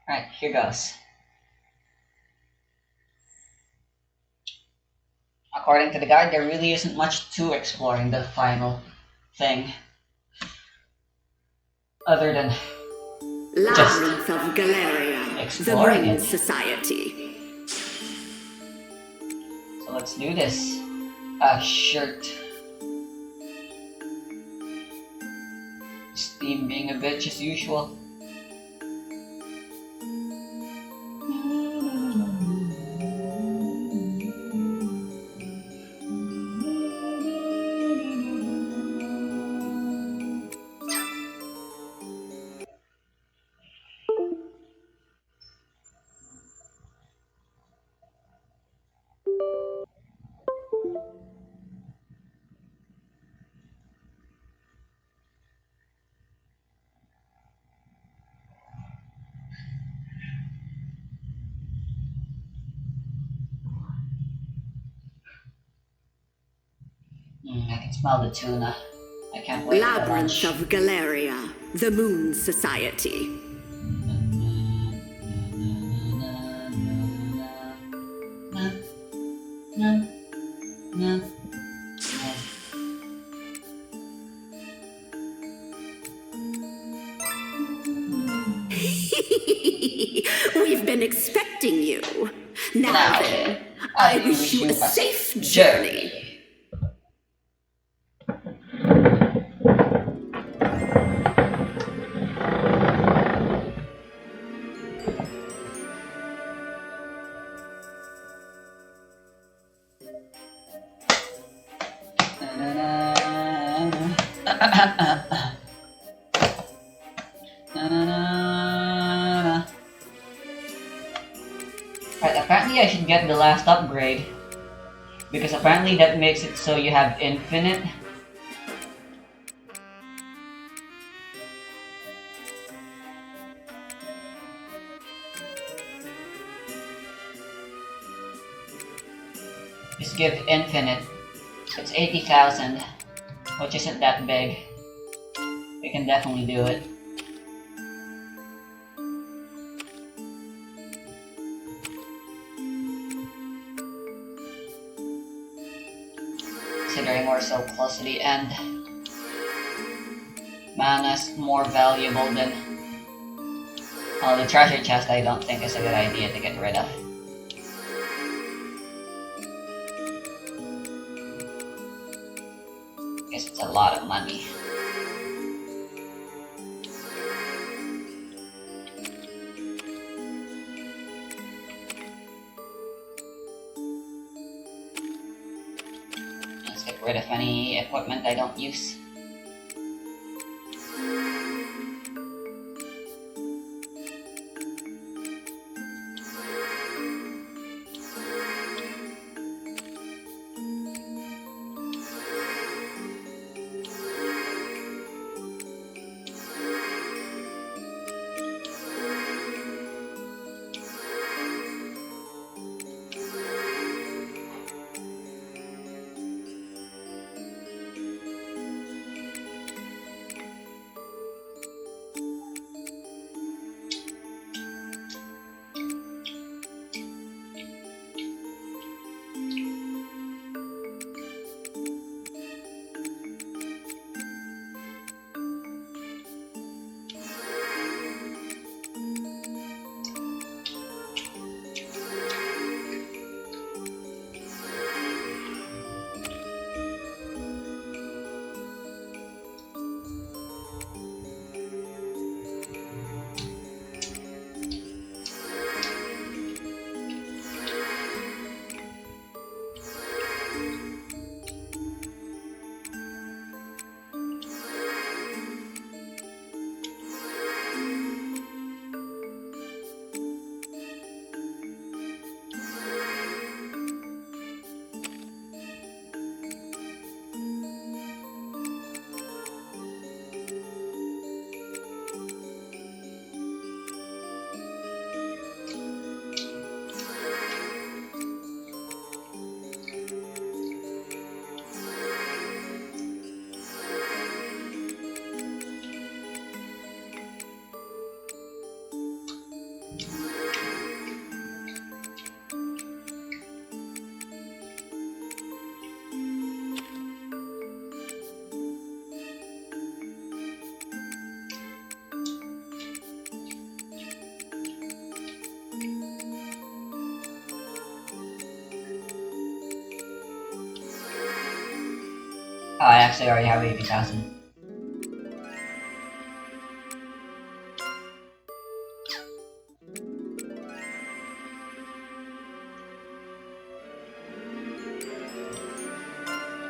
Alright, here goes. According to the guide, there really isn't much to explore in the final thing. Other than just Labyrinth of Galleria, the exploring Moon it. Society. So let's do this. Shirt. Steam being a bitch as usual. I can smell the tuna. I can't wait for Labyrinth lunch. of Galleria, the Moon Society. We've been expecting you. Now then, I wish you a safe journey. Right, apparently I should get the last upgrade. Because apparently that makes it so you have infinite. Just give infinite. It's 80,000, which isn't that big. We can definitely do it. Considering we're so close to the end. Mana's more valuable than... Oh, the treasure chest I don't think is a good idea to get rid of. Guess it's a lot of money. Let's get rid of any equipment I don't use. Oh, I actually already have 80,000.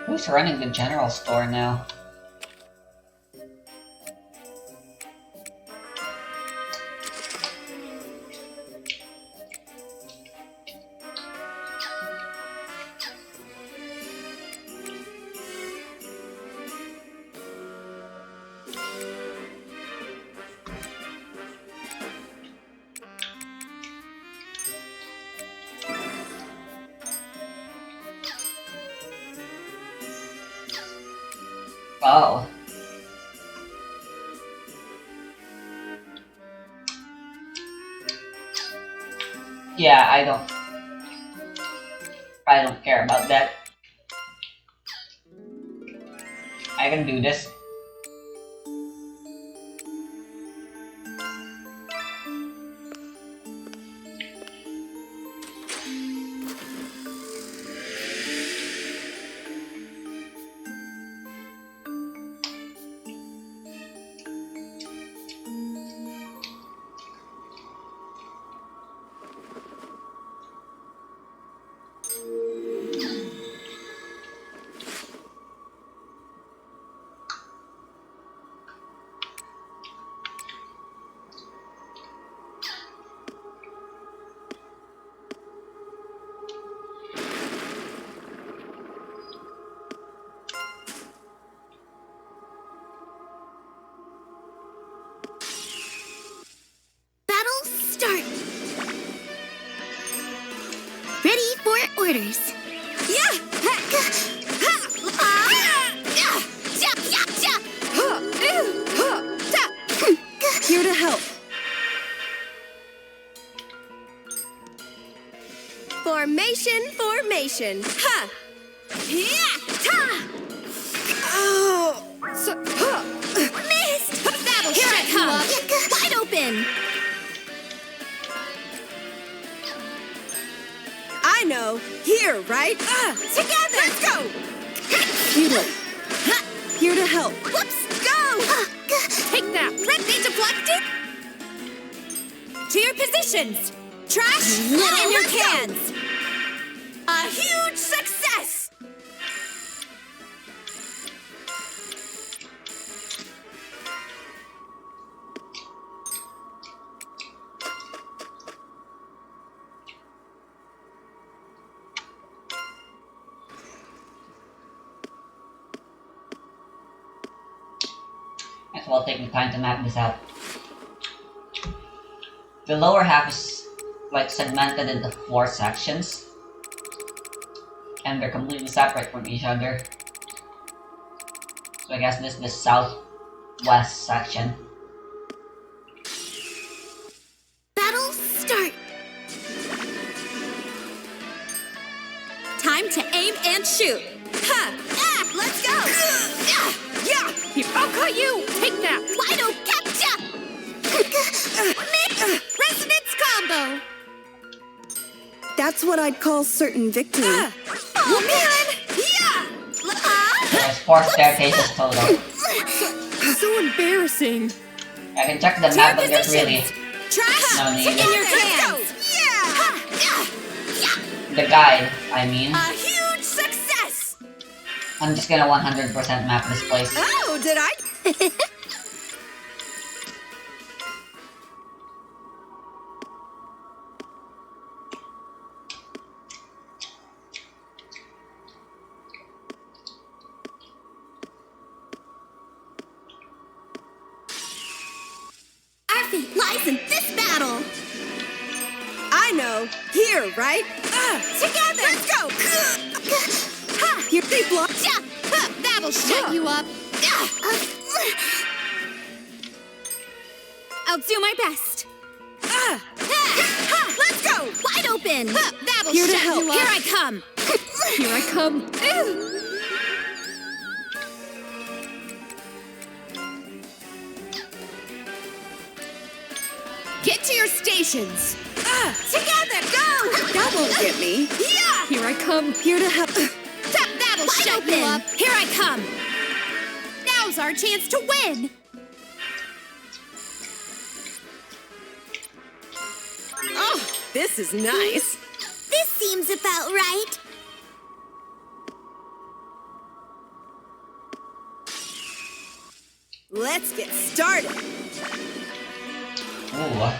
Who's running the general store now? Oh. Yeah, I don't care about that. I can do this. Battle start. Ready for orders. Yeah. Here to help. Formation, formation. Ha! Yeah! Ta! Oh! So, missed! That'll Here I come! Wide open! I know. Here, right? Together! Let's go! Hero. Here to help. Whoops! Go! Take that! Red be deflected! To your positions! Trash in your cans! A huge success! As well take the time to map this out. The lower half is like segmented into 4 sections. And they're completely separate from each other. So I guess this is the southwest section. Battle start! Time to aim and shoot! Ha! Ah! Let's go! Yeah! I'll cut you! Take that! Lido capture! Resonance combo! That's what I'd call certain victory. Oh man! Yeah! There's 4 staircases total. So embarrassing. I can check the map, but there's really Trash no need. in your cans! Yeah! The guide, I mean. A huge success! I'm just gonna 100% map this place. Oh, did I? Our fate lies in this battle! I know. Here, right? Together! Let's go! Ha! Here they block. That'll shut you up. I'll do my best. Let's go! Wide open! That'll Here to shut help. you up. Here I come! Here I come. Get to your stations! Together, go! That won't get me. Yeah! Here I come. Here to help. That'll shut open! Here I come! Now's our chance to win! Oh, this is nice. This seems about right. Let's get started. Ooh.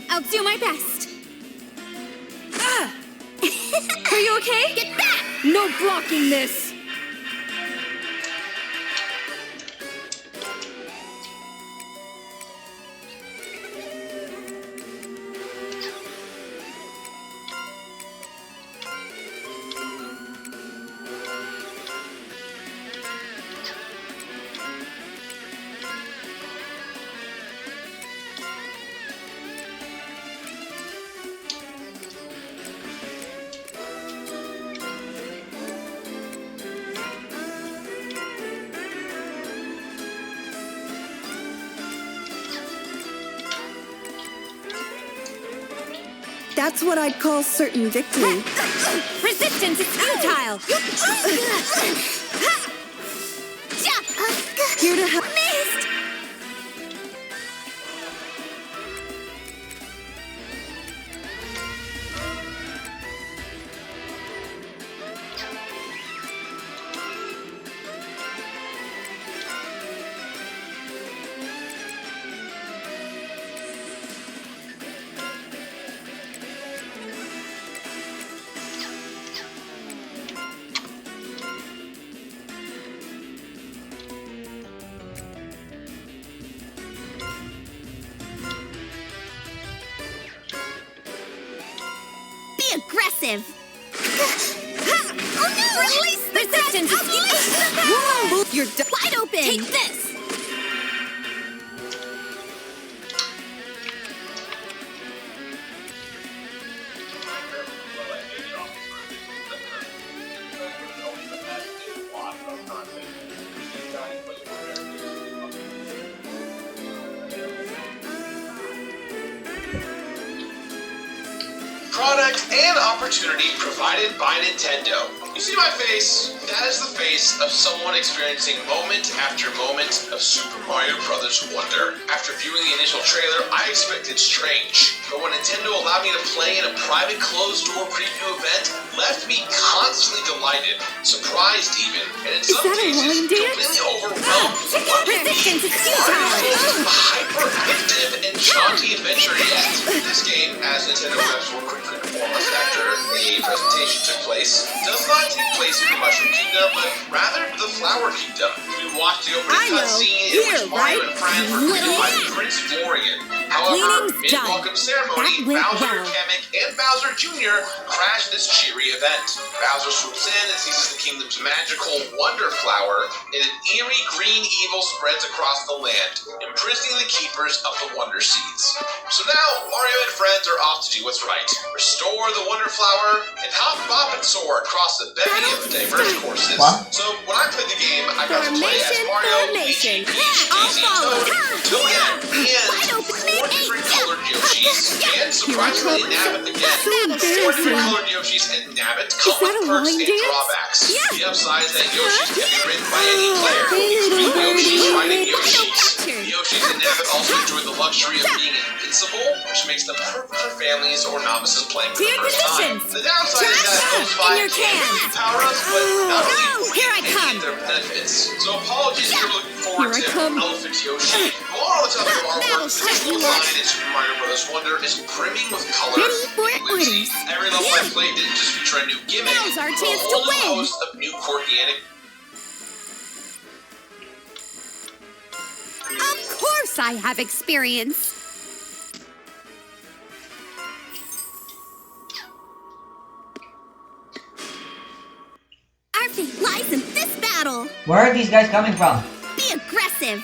I'll do my best. Are you okay? Get back! No blocking this! That's what I'd call certain victory. Resistance is futile! Here to help. Missed! Aggressive. Oh no! Release the resistance! Whoa! You're wide open! Take this! Product and opportunity provided by Nintendo. You see my face? That is the face of someone experiencing moment after moment of Super Mario Bros. Wonder. After viewing the initial trailer, I expected strange. But when Nintendo allowed me to play in a private closed-door preview event, left me constantly delighted, surprised even, and in some cases, completely overwhelmed with what Resistance is futile! hyperactive and jaunty adventure yet. This game, as Nintendo Web's were quickly informed us after the presentation took place, does not take place in the Mushroom Kingdom, but rather the Flower Kingdom. We watched the opening cutscene in which Mario and friends were greeted by Prince Florian. However, mid-welcome ceremony, Bowser, Kamek, and Bowser Jr. crash this cheery event. Bowser swoops in and seizes the kingdom's magical Wonder Flower, and an eerie green evil spreads across the land, imprisoning the keepers of the Wonder Seeds. So now, Mario and friends are off to do what's right. Restore the Wonder Flower, and hop, bop, and soar across the bevy of diverse courses. What? So, when I played the game, I got to play as Mario, Luigi, Peach, Daisy, Toad, Toadette, and 4 different colored Yoshis, and surprisingly, Nabbit again. 4 different colored Yoshis and Nabbit come with perks and drawbacks. The upside is that Yoshis can be ridden by any player, including Yoshis riding Yoshis. Yoshis and Nabbit also enjoy the luxury of being invincible, which makes them perfect for families or novices playing for the first time. The downside is that those 5 can power-ups, but not only any of their benefits. So apologies if you're looking forward to Elephant Yoshi. Along with other artwork, the visual design in Super Mario Bros. Wonder is brimming with color and whimsy. Every level I played didn't just feature a new gimmick, Now's our but chance a to whole win. host of new quirky anecdotes. Of course I have experience! fate lies in this battle. Where are these guys coming from? Be aggressive.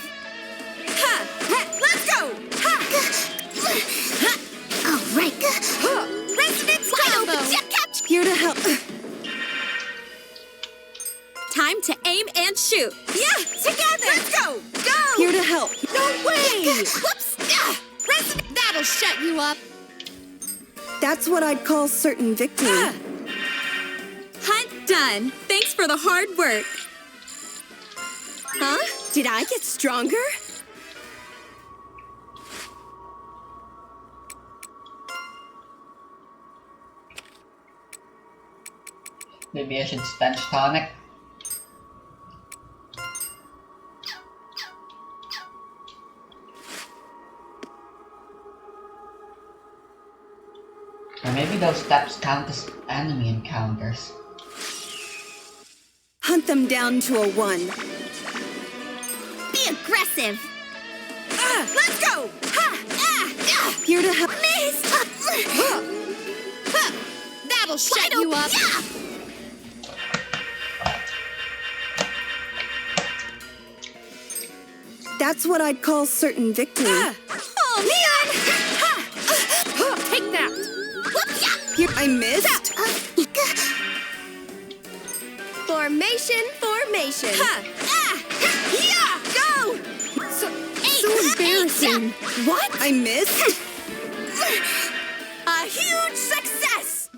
Ha! Let's go! Ha! All right. Resonance Wide combo! open. Catch. Here to help. Time to aim and shoot. Yeah, together. Let's go. Go. Here to help. No way. Whoops. That'll shut you up. That's what I'd call certain victory. Hunt done. Thanks for the hard work. Huh? Did I get stronger? Maybe I should stench tonic. Or maybe those steps count as enemy encounters. Hunt them down to a 1. Be aggressive. Let's go! Here to help. Miss. That'll shut Wide you open. up. Yeah. That's what I'd call certain victory. Oh man. Take that. Here I missed. Formation. Formation. Go! So embarrassing. What? I missed? A huge success!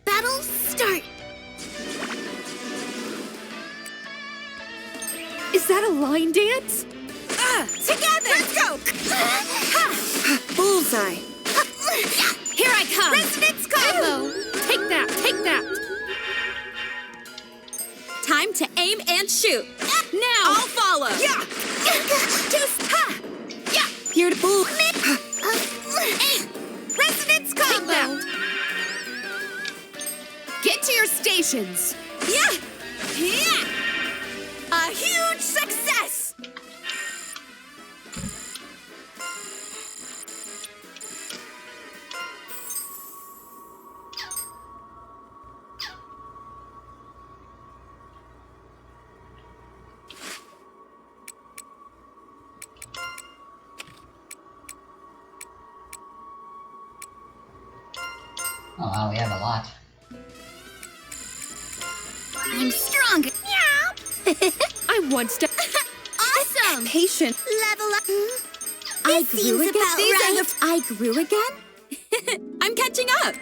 Battle start. Is that a line dance? Together! Let's go! Bullseye. Here I come. Resonance combo! Take that. Take that. Time to aim and shoot. Now! I'll follow. Yeah! Here to bull. Resonance combo! Get to your stations. Yeah! A huge success! Oh wow, we have a lot. I'm stronger. Meow. I once done. Awesome. Patient. Level up. I This grew seems again. about These are right. the I grew again? I'm catching up.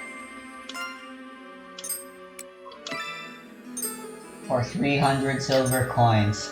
For 300 silver coins.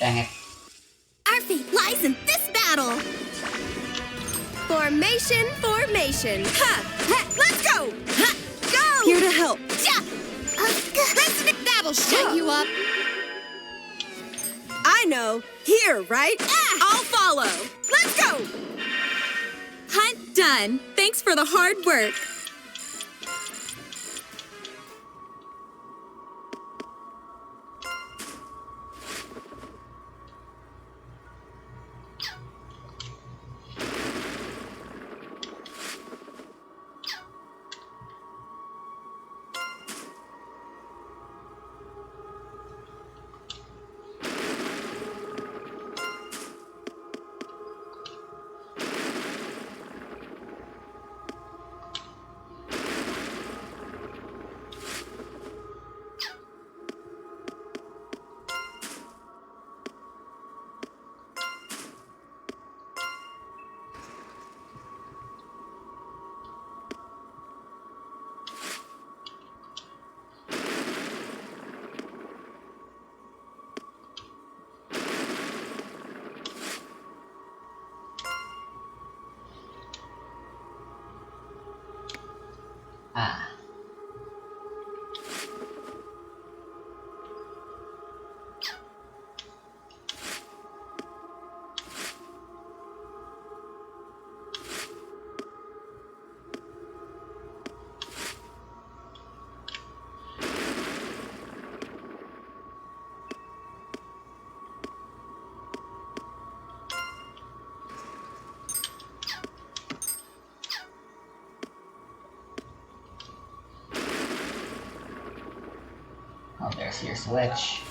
Dang it. Our fate lies in this battle. Formation, formation. Ha! Ha! Let's go! Ha! Go! Here to help. Ja! That'll shut you up. I know. Here, right? I'll follow. Let's go! Hunt done. Thanks for the hard work. Ah. Oh, there's your switch.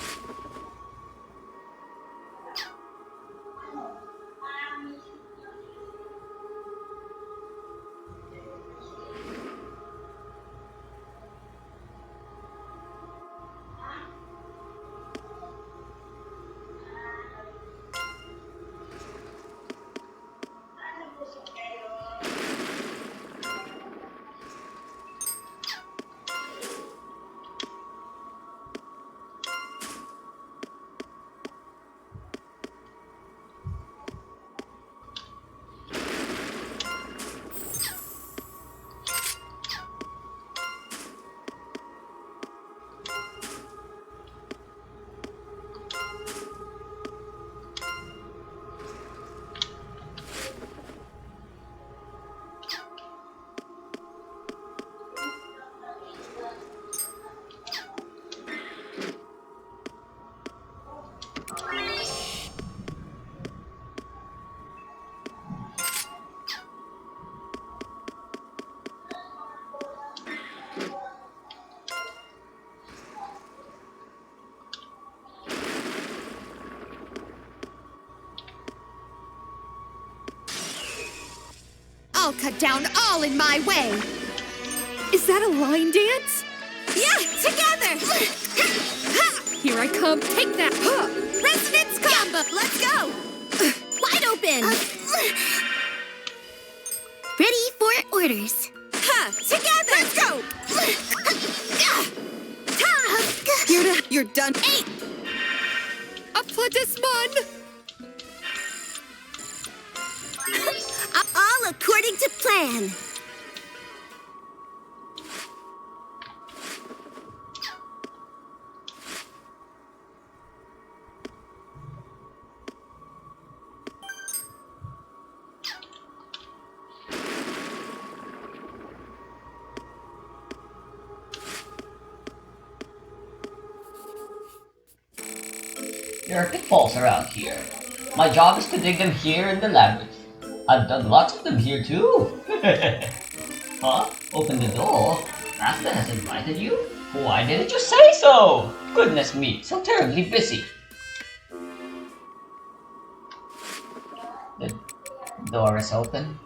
I'll cut down all in my way. Is that a line dance? Yeah, together! Here I come. Take that. Resonance combo! Let's go! Wide open. Ready for orders. Ha! Together! Let's go! Here to... You're done. Applaudissement. All according to plan. There are pitfalls around here. My job is to dig them here in the labyrinth. I've done lots of them here too. Huh? Open the door? Rasta has invited you? Why didn't you say so? Goodness me, so terribly busy. The door is open.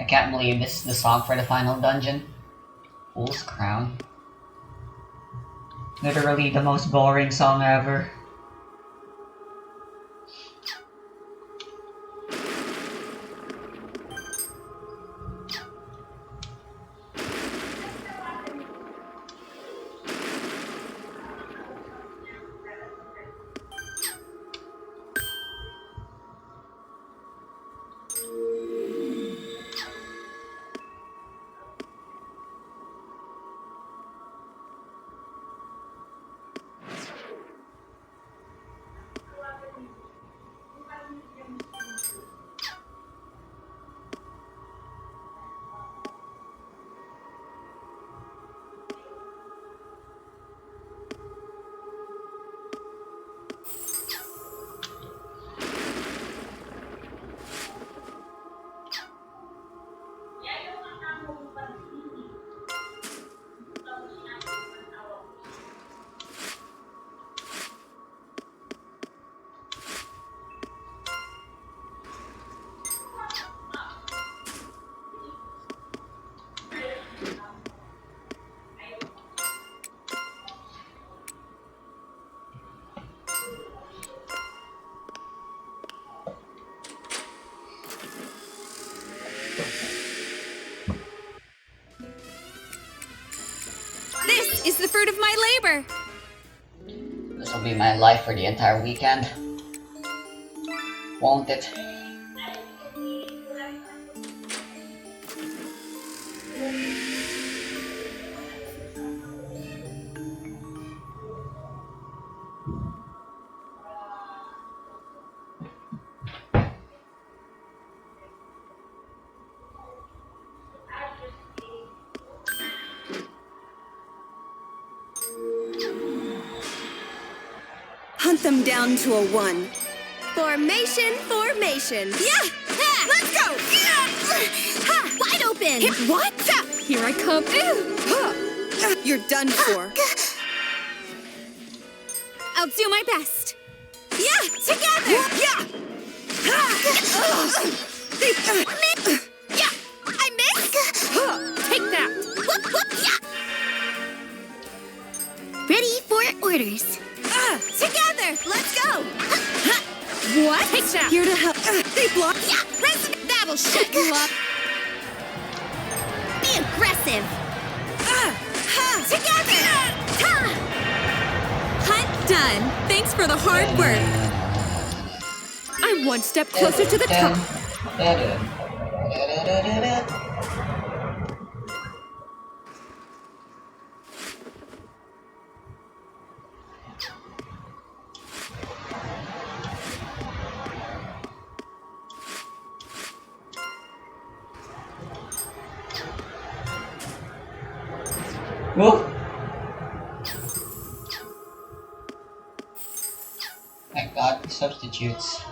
I can't believe this is the song for the final dungeon. Fool's Crown. Literally the most boring song ever. This is the fruit of my labor. This will be my life for the entire weekend. Won't it? Hunt them down to a 1. Formation, formation. Yeah! Ha! Let's go! Ha! Wide open! What? Here I come. You're done for. I'll do my best. Yeah! Together! Yeah! Yeah! I missed! Take that. Whoop, whoop, yeah! Ready for orders. Together! Let's go! What? Take that. Here to help. They block. Yeah! That'll shut you up. Be aggressive! Together! Hunt done. Thanks for the hard work. I'm one step closer to the top. Whoa! My god, substitutes.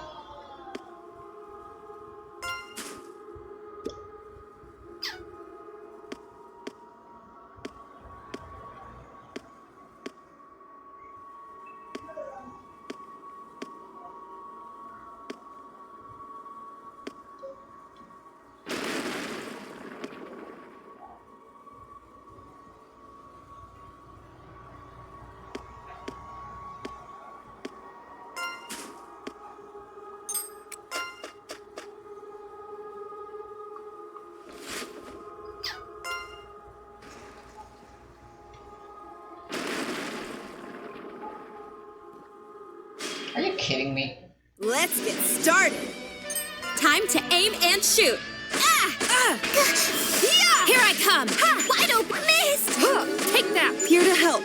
Are you kidding me? Let's get started. Time to aim and shoot. Yeah! Here I come. Wide open! Missed! Take that. Here to help.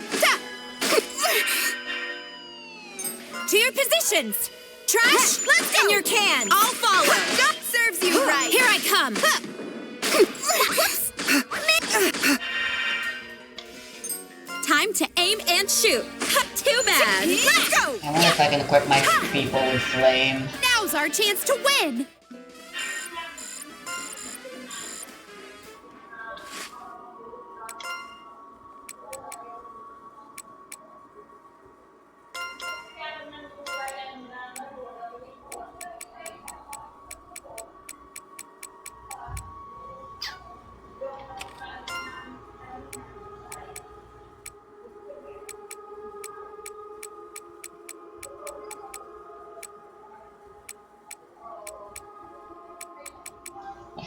To your positions. Trash, let's go. In your cans. I'll follow. That serves you right. Here I come. Time to aim and shoot. Too bad. Let's go. I wonder if I can equip my people with flame. Now's our chance to win.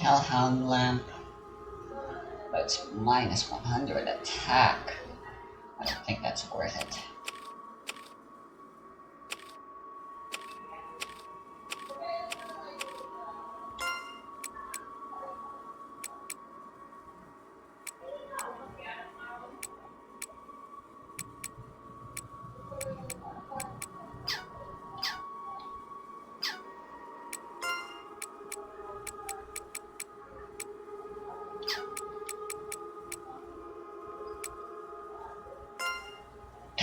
Hellhound lamp. But it's minus 100 attack. I don't think that's worth it.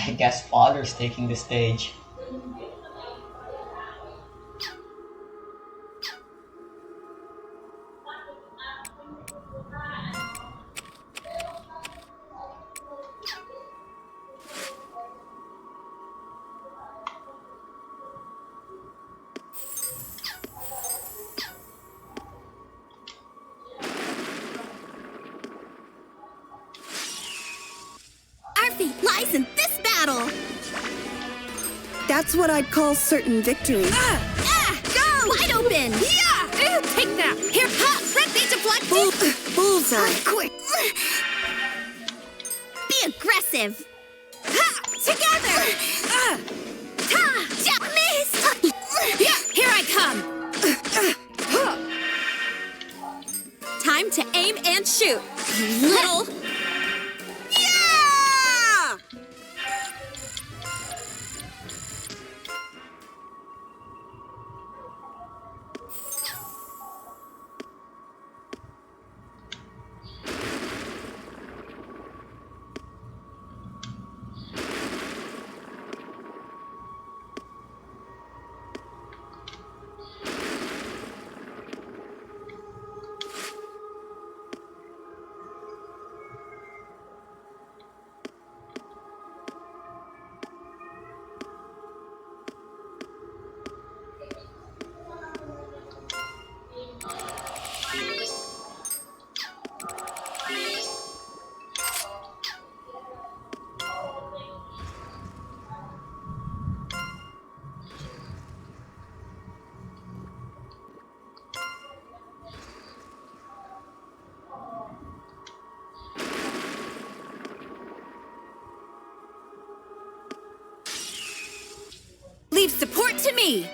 I guess Father's taking the stage. Our fate lies in this battle. That's what I'd call certain victory. Go! Wide open! Yeah! Take that! Here, pop! Red beat deflected! Bullseye. Be aggressive! Ha! Together! Ta! Ja! Miss! Yeah! Here I come! Time to aim and shoot! Little... Yeah! Leave support to me!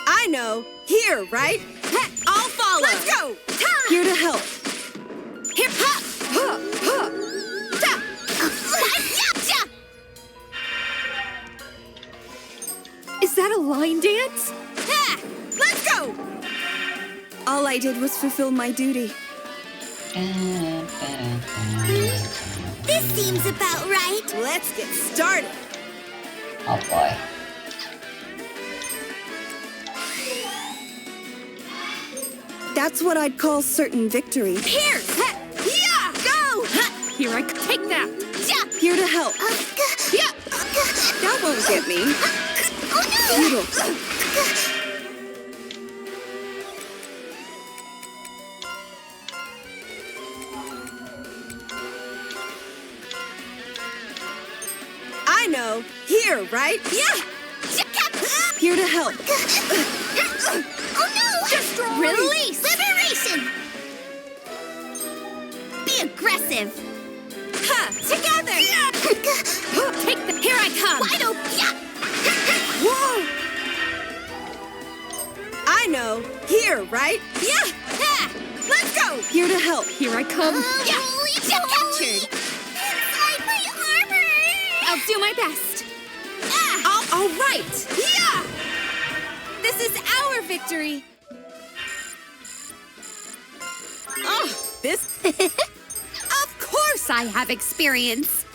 I know. Here, right? I'll follow! Let's go! Ta! Here to help. Here, pop! Ta! Ja! Is that a line dance? Ha! Let's go! All I did was fulfill my duty. This seems about right. Let's get started. Oh boy. That's what I'd call certain victory. Here! Yeah! Go! Here I take that! Ja! Here to help. Yeah! That won't get me. Futile. I know. Here, right? Yeah! Here to help. Oh no! Destroy! Release! Liberation! Be aggressive! Ha! Together! Take the... Here I come! Wide open! Yeah! Whoa! I know. Here, right? Yeah! Ha! Let's go! Here to help. Here I come. Yeah! Captured! Inside my armor! I'll do my best! All right! Yeah! This is our victory! Oh, this... Of course I have experience!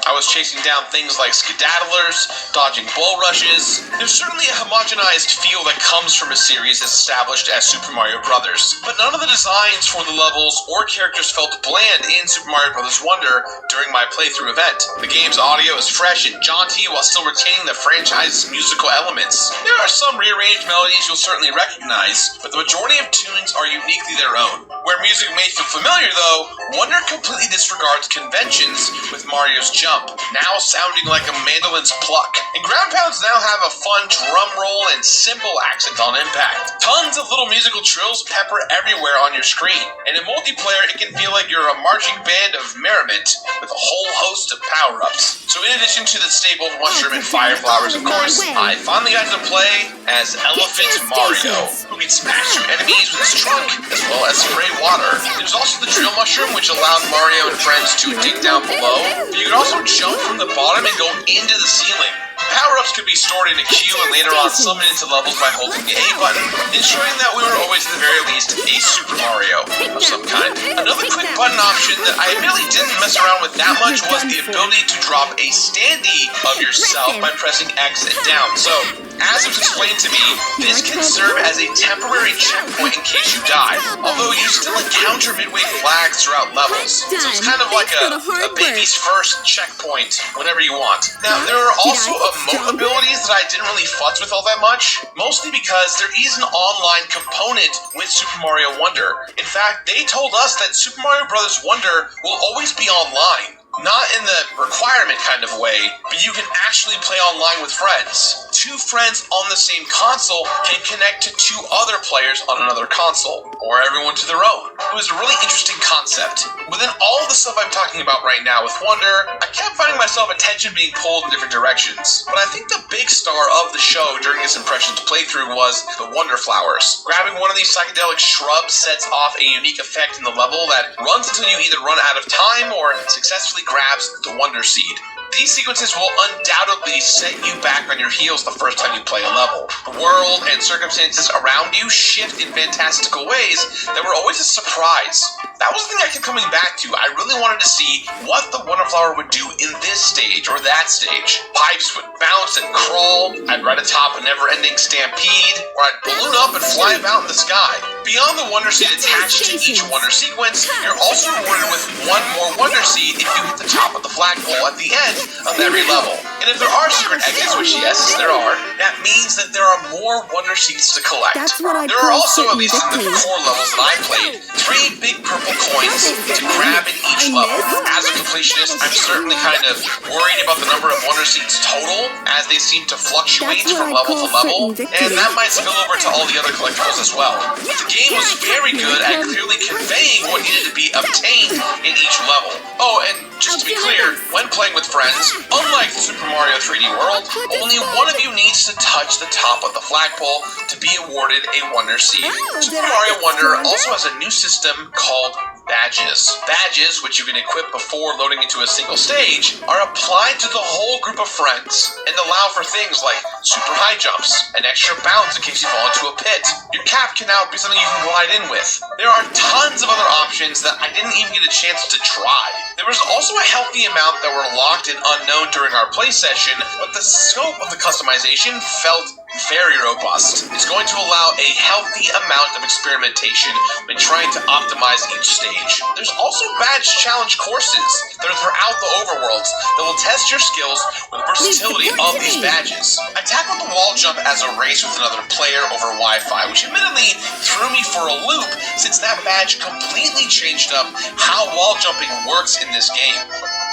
I was chasing down things like skedaddlers, dodging bull rushes. There's certainly a homogenized feel that comes from a series as established as Super Mario Bros., but none of the designs for the levels or characters felt bland in Super Mario Bros. Wonder during my playthrough event. The game's audio is fresh and jaunty while still retaining the franchise's musical elements. There are some rearranged melodies you'll certainly recognize, but the majority of tunes are uniquely their own. Where music may feel familiar though, Wonder completely disregards conventions with Mario's jump, now sounding like a mandolin's pluck. And ground pounds now have a fun drum roll and simple accent on impact. Tons of little musical trills pepper everywhere on your screen, and in multiplayer it can feel like you're a marching band of merriment with a whole host of power-ups. So in addition to the staple mushroom and fire flowers, of course, I finally got to play as Elephant Mario, who can smash through enemies with his trunk, as well as spray water. There's also the drill mushroom, which allowed Mario and friends to dig down below, but you can also jump from the bottom and go into the ceiling. Power-ups could be stored in a queue and later on summoned into levels by holding the A button, ensuring that we were always at the very least a Super Mario of some kind. Another quick button option that I really didn't mess around with that much was the ability to drop a standee of yourself by pressing X and down. So, as it was explained to me, this can serve as a temporary checkpoint in case you die, although you still encounter midway flags throughout levels. So it's kind of like a baby's first checkpoint whenever you want. Now, there are also emote abilities that I didn't really futz with all that much, mostly because there is an online component with Super Mario Wonder. In fact, they told us that Super Mario Bros. Wonder will always be online. Not in the requirement kind of way, but you can actually play online with friends. Two friends on the same console can connect to two other players on another console, or everyone to their own. It was a really interesting concept. Within all of the stuff I'm talking about right now with Wonder, I kept finding myself attention being pulled in different directions. But I think the big star of the show during this Impressions playthrough was the Wonder Flowers. Grabbing one of these psychedelic shrubs sets off a unique effect in the level that runs until you either run out of time or successfully grabs the Wonder Seed. These sequences will undoubtedly set you back on your heels the first time you play a level. The world and circumstances around you shift in fantastical ways that were always a surprise. That was the thing I kept coming back to. I really wanted to see what the Wonder Flower would do in this stage or that stage. Pipes would bounce and crawl, I'd ride atop a never-ending stampede, or I'd balloon up and fly about in the sky. Beyond the Wonder Seed attached to each Wonder sequence, you're also rewarded with one more Wonder Seed if you hit the top of the flagpole at the end of every level. And if there are secret exits, which yes, there are, that means that there are more Wonder Seeds to collect. There are also, at least in the core levels that I played, 3 big purple coins to grab in each level. As a completionist, I'm certainly kind of worried about the number of Wonder Seeds total, as they seem to fluctuate from level to level, and that might spill over to all the other collectibles as well. The game was very good at clearly conveying what needed to be obtained in each level. Oh, and just to be clear, when playing with friends, unlike Super Mario 3D World, only one of you needs to touch the top of the flagpole to be awarded a Wonder Seed. Super Mario Wonder also has a new system called badges. Badges, which you can equip before loading into a single stage, are applied to the whole group of friends and allow for things like super high jumps and extra bounds in case you fall into a pit. Your cap can now be something you can glide in with. There are tons of other options that I didn't even get a chance to try. There was also a healthy amount that were locked and unknown during our play session, but the scope of the customization felt very robust. It's going to allow a healthy amount of experimentation when trying to optimize each stage. There's also badge challenge courses that are throughout the overworlds that will test your skills with the versatility of these badges. I tackled the wall jump as a race with another player over Wi-Fi, which admittedly threw me for a loop since that badge completely changed up how wall jumping works in this game.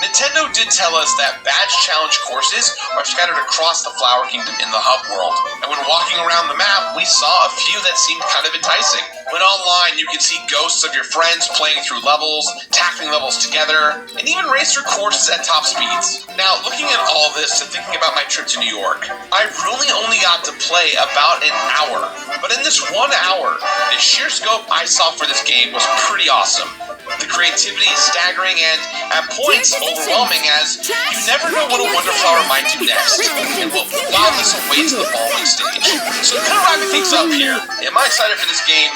Nintendo did tell us that badge challenge courses are scattered across the Flower Kingdom in the hub world, and when walking around the map, we saw a few that seemed kind of enticing. When online, you can see ghosts of your friends playing through levels, tackling levels together, and even race through courses at top speeds. Now, looking at all this and thinking about my trip to New York, I really only got to play about an hour, but in this 1 hour, the sheer scope I saw for this game was pretty awesome. The creativity is staggering and, at points, overwhelming, as you never know what a Wonder Flower might do next, and what wildness awaits the following stage. So kind of wrapping things up here, am I excited for this game?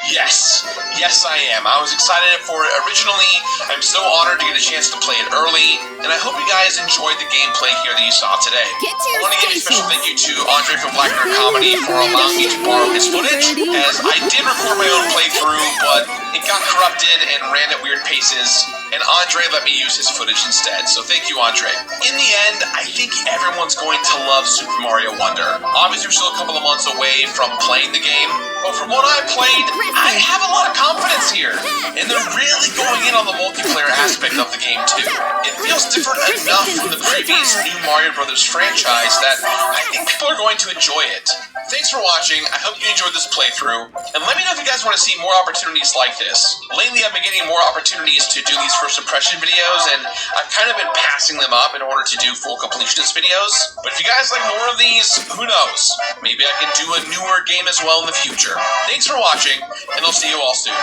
Yes. Yes, I am. I was excited for it originally. I'm so honored to get a chance to play it early, and I hope you guys enjoyed the gameplay here that you saw today. Get to I your want to give a special stations. thank you to Andre from Blackbird Comedy for allowing me to borrow his footage, as I did record my own playthrough, but it got corrupted and ran at weird paces, and Andre let me use his footage instead, so thank you, Andre. In the end, I think everyone's going to love Super Mario Wonder. Obviously, we're still a couple of months away from playing the game, but from what I played, I have a lot of confidence here, and they're really going in on the multiplayer aspect of the game too. It feels different enough from the previous new Mario Brothers franchise that I think people are going to enjoy it. Thanks for watching, I hope you enjoyed this playthrough, and let me know if you guys want to see more opportunities like this. Lately I've been getting more opportunities to do these first impression videos, and I've kind of been passing them up in order to do full completionist videos. But if you guys like more of these, who knows? Maybe I can do a newer game as well in the future. Thanks for watching, and I'll see you all soon.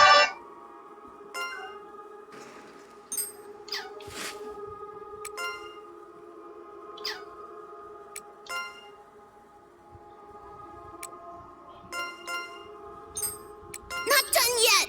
Not done yet.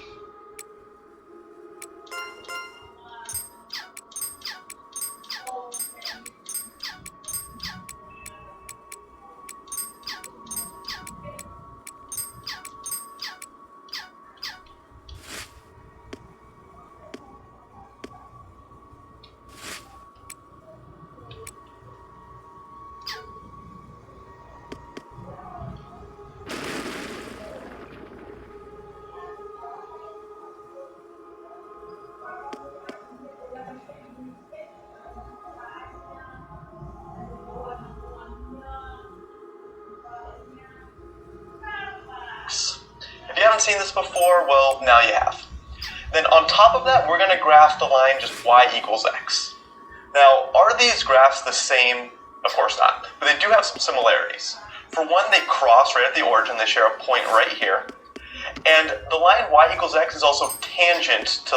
If you haven't seen this before, well, now you have. Then on top of that, we're going to graph the line just y equals x. Now, are these graphs the same? Of course not, but they do have some similarities. For one, they cross right at the origin, they share a point right here. And the line y equals x is also tangent to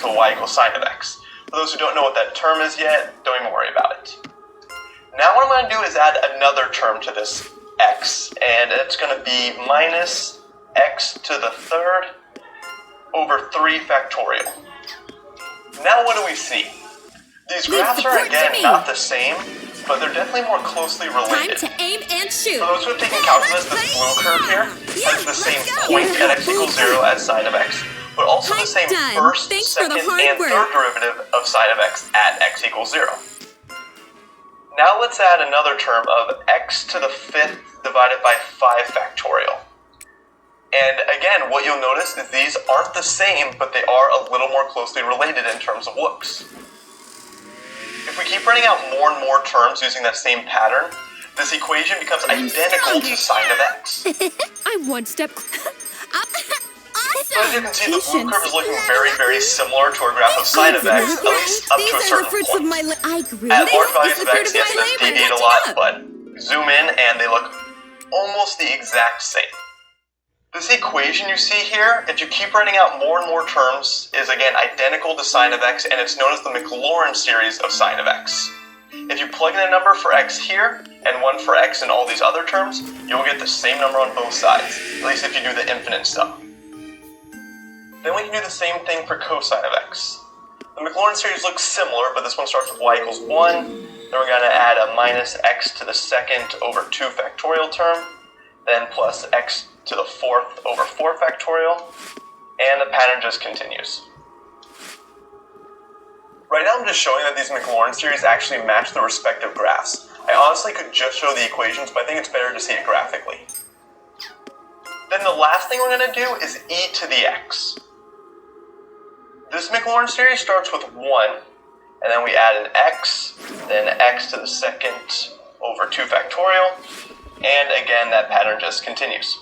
y equals sine of x. For those who don't know what that term is yet, don't even worry about it. Now what I'm going to do is add another term to this x, and it's going to be minus x to the third over 3 factorial. Now what do we see? These graphs are again not the same, but they're definitely more closely Time related. to aim and shoot. For those who have taken calculus, this blue curve here has the same point at x equals 0 as sine of x, but also the same Done. first, Thanks for the second, hard and work. third derivative of sine of x at x equals 0. Now let's add another term of x to the 5th divided by 5 factorial. And again, what you'll notice is these aren't the same, but they are a little more closely related in terms of looks. If we keep running out more and more terms using that same pattern, this equation becomes identical to sine of x. I'm one step. So as you can see, the blue curve is looking very, very similar to our graph of sine of x, at least up to a certain point. I agree. At large values It's of the fruit x, of yes, my those labor. deviate a Catch lot, up. but zoom in and they look almost the exact same. This equation you see here, if you keep running out more and more terms, is again identical to sine of x, and it's known as the Maclaurin series of sine of x. If you plug in a number for x here, and one for x in all these other terms, you'll get the same number on both sides, at least if you do the infinite stuff. Then we can do the same thing for cosine of x. The Maclaurin series looks similar, but this one starts with y equals 1, then we're going to add a minus x to the second over 2 factorial term, then plus x to the 4th over 4 factorial, and the pattern just continues. Right now I'm just showing that these Maclaurin series actually match the respective graphs. I honestly could just show the equations, but I think it's better to see it graphically. Then the last thing we're going to do is e to the x. This Maclaurin series starts with 1, and then we add an x, then x to the second over 2 factorial, and again that pattern just continues.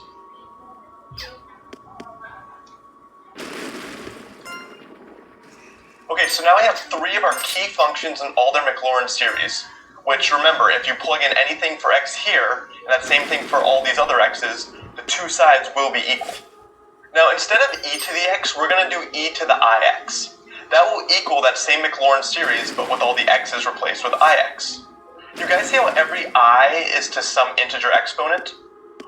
Okay, so now we have 3 of our key functions in all their Maclaurin series, which remember, if you plug in anything for x here, and that same thing for all these other x's, the 2 sides will be equal. Now instead of e to the x, we're going to do e to the ix. That will equal that same Maclaurin series, but with all the x's replaced with ix. You guys see how every I is to some integer exponent?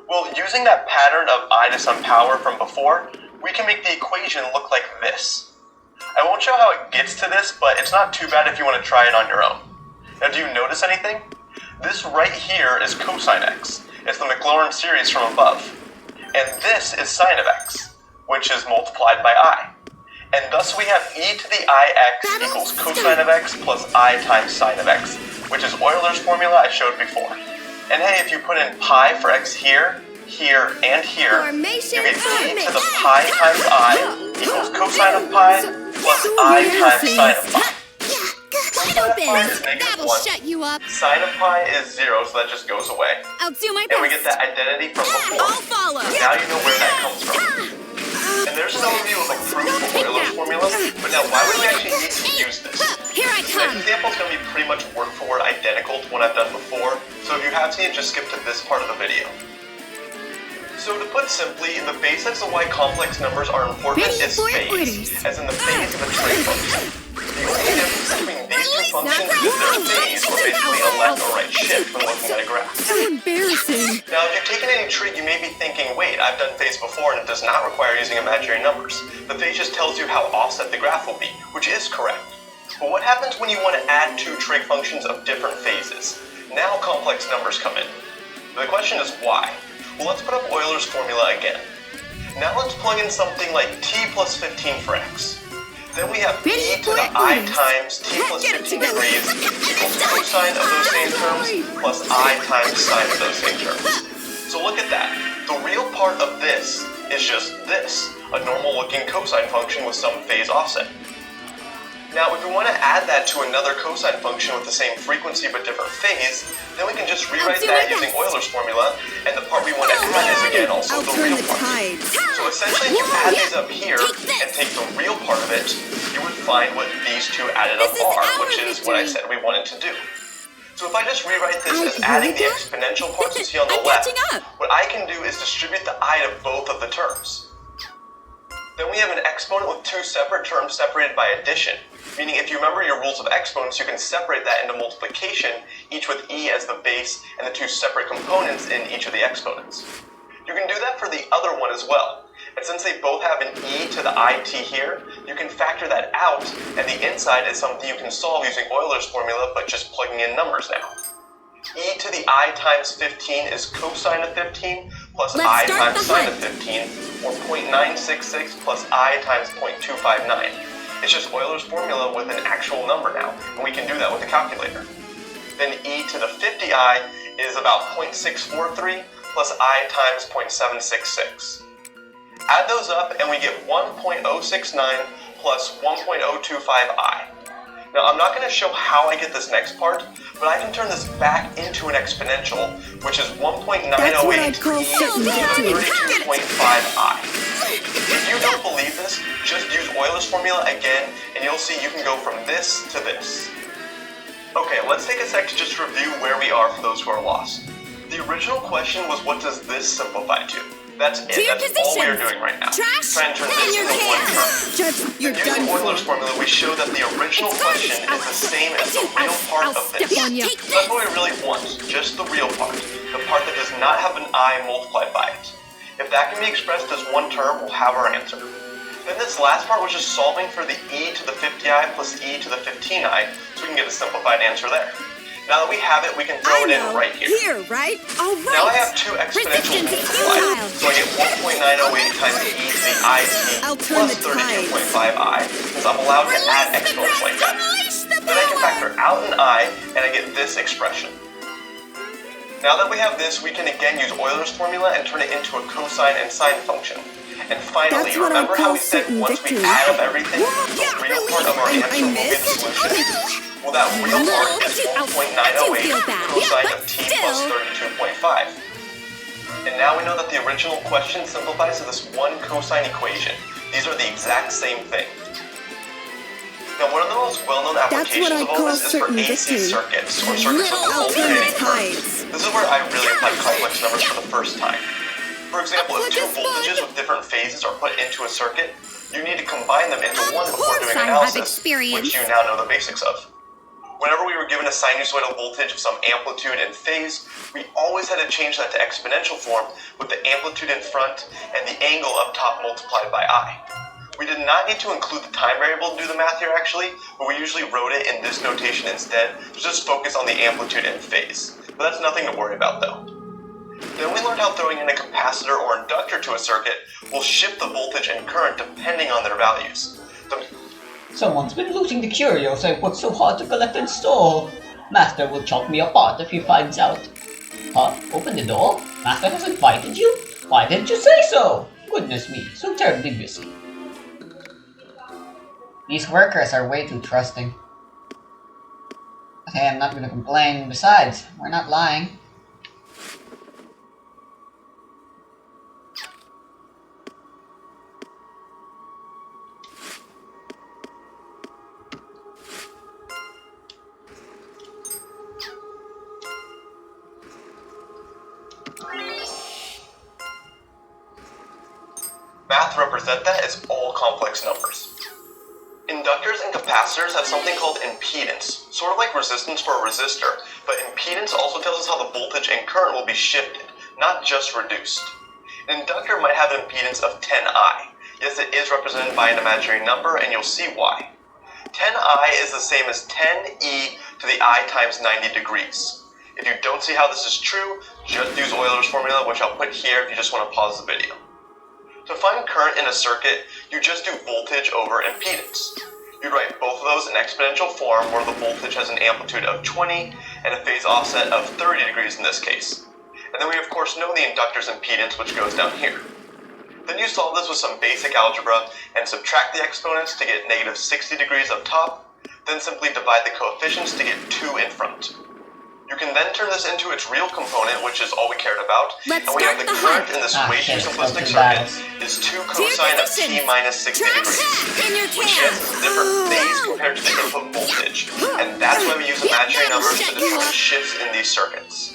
Well, using that pattern of I to some power from before, we can make the equation look like this. I won't show how it gets to this, but it's not too bad if you want to try it on your own. Now, do you notice anything? This right here is cosine x. It's the Maclaurin series from above. And this is sine of x, which is multiplied by I. And thus we have e to the ix equals cosine of x plus I times sine of x, which is Euler's formula I showed before. And hey, if you put in pi for x here, here, and here, you get e to the pi times I equals cosine of pi plus I times sine of pi. Cosine of pi is negative 1. Shut you up. Sine of pi is 0, so that just goes away. I'll do my And we best. get that identity from before. I'll follow. So now you know where that comes from. And there's an overview of a proof for Euler's formula, but now why would we actually need to use this? Here I This come. example is going to be pretty much word for word identical to what I've done before, so if you have seen it, just skip to this part of the video. So to put simply, the basics of why complex numbers are important is phase, as in the phase of a trig function. The only difference between these two functions is their phase, or basically a left or right shift when looking at a graph. So embarrassing. Now, if you've taken any trig, you may be thinking, wait, I've done phase before and it does not require using imaginary numbers. The phase just tells you how offset the graph will be, which is correct. But what happens when you want to add two trig functions of different phases? Now complex numbers come in. The question is why? Well, let's put up Euler's formula again. Now let's plug in something like t plus 15 for x. Then we have e to the I times t plus 15 degrees equals cosine of those same terms plus I times sine of those same terms. So look at that. The real part of this is just this, a normal looking cosine function with some phase offset. Now, if we want to add that to another cosine function with the same frequency but different phase, then we can just rewrite that using Euler's formula, and the part we want to add is again also the real part. So essentially, if you add these up here and take the real part of it, you would find what these two added up are, which is what I said we wanted to do. So if I just rewrite this as adding the exponential parts you see on the left, what I can do is distribute the I to both of the terms. Then we have an exponent with two separate terms separated by addition, meaning if you remember your rules of exponents, you can separate that into multiplication, each with e as the base and the two separate components in each of the exponents. You can do that for the other one as well, and since they both have an e to the it here, you can factor that out, and the inside is something you can solve using Euler's formula, but just plugging in numbers now. E to the I times 15 is cosine of 15 plus I times sine of 15, or 0.966 plus I times 0.259. It's just Euler's formula with an actual number now, and we can do that with a calculator. Then e to the 50i is about 0.643 plus I times 0.766. Add those up and we get 1.069 plus 1.025i. Now, I'm not going to show how I get this next part, but I can turn this back into an exponential, which is 1.908 e to the 32.5i. If you don't believe this, just use Euler's formula again, and you'll see you can go from this to this. Okay, let's take a sec to just review where we are for those who are lost. The original question was, what does this simplify to? That's it. That's all we are doing right now. Trying to turn this into one term. Using Euler's formula, we show that the original question is the same as the real part of this. That's what we really want, just the real part. The part that does not have an I multiplied by it. If that can be expressed as one term, we'll have our answer. Then this last part was just solving for the e to the 50i plus e to the 15i, so we can get a simplified answer there. Now that we have it, we can throw it in right here. Right? All right. Now I have two exponential multiplied, so I get 1.908 times e to the it plus 32.5i, because I'm allowed to add exponents like that. Then I can factor out an I, and I get this expression. Now that we have this, we can again use Euler's formula and turn it into a cosine and sine function. And finally, remember how we said once we add up everything, the real part of our answer will be the solution? Well, that real part is 1.908 cosine of t plus 32.5. And now we know that the original question simplifies to this one cosine equation. These are the exact same thing. Now, one of the most well-known applications of all this is for AC circuits, or circuits with alternating current. This is where I really apply complex numbers for the first time. For example, if two voltages with different phases are put into a circuit, you need to combine them into one before doing analysis, which you now know the basics of. Whenever we were given a sinusoidal voltage of some amplitude and phase, we always had to change that to exponential form with the amplitude in front and the angle up top multiplied by I. We did not need to include the time variable to do the math here actually, but we usually wrote it in this notation instead to just focus on the amplitude and phase. But that's nothing to worry about though. Then we learned how throwing in a capacitor or inductor to a circuit will shift the voltage and current depending on their values. Someone's been looting the curios I worked so hard to collect and store. Master will chop me apart if he finds out. Huh? Open the door? Master has invited you? Why didn't you say so? Goodness me, so terribly busy. These workers are way too trusting. But hey, I'm not gonna complain. Besides, we're not lying. Math represent that as all complex numbers. Inductors and capacitors have something called impedance, sort of like resistance for a resistor, but impedance also tells us how the voltage and current will be shifted, not just reduced. An inductor might have an impedance of 10I. Yes, it is represented by an imaginary number, and you'll see why. 10I is the same as 10e to the I times 90 degrees. If you don't see how this is true, just use Euler's formula, which I'll put here if you just want to pause the video. To find current in a circuit, you just do voltage over impedance. You'd write both of those in exponential form where the voltage has an amplitude of 20 and a phase offset of 30 degrees in this case. And then we of course know the inductor's impedance, which goes down here. Then you solve this with some basic algebra and subtract the exponents to get negative 60 degrees up top, then simply divide the coefficients to get 2 in front. You can then turn this into its real component, which is all we cared about, and we have the current in this way too simplistic circuit is 2 cosine of t minus 60 degrees, which gets a different phase compared to the input voltage, and that's why we use imaginary numbers to determine shifts in these circuits.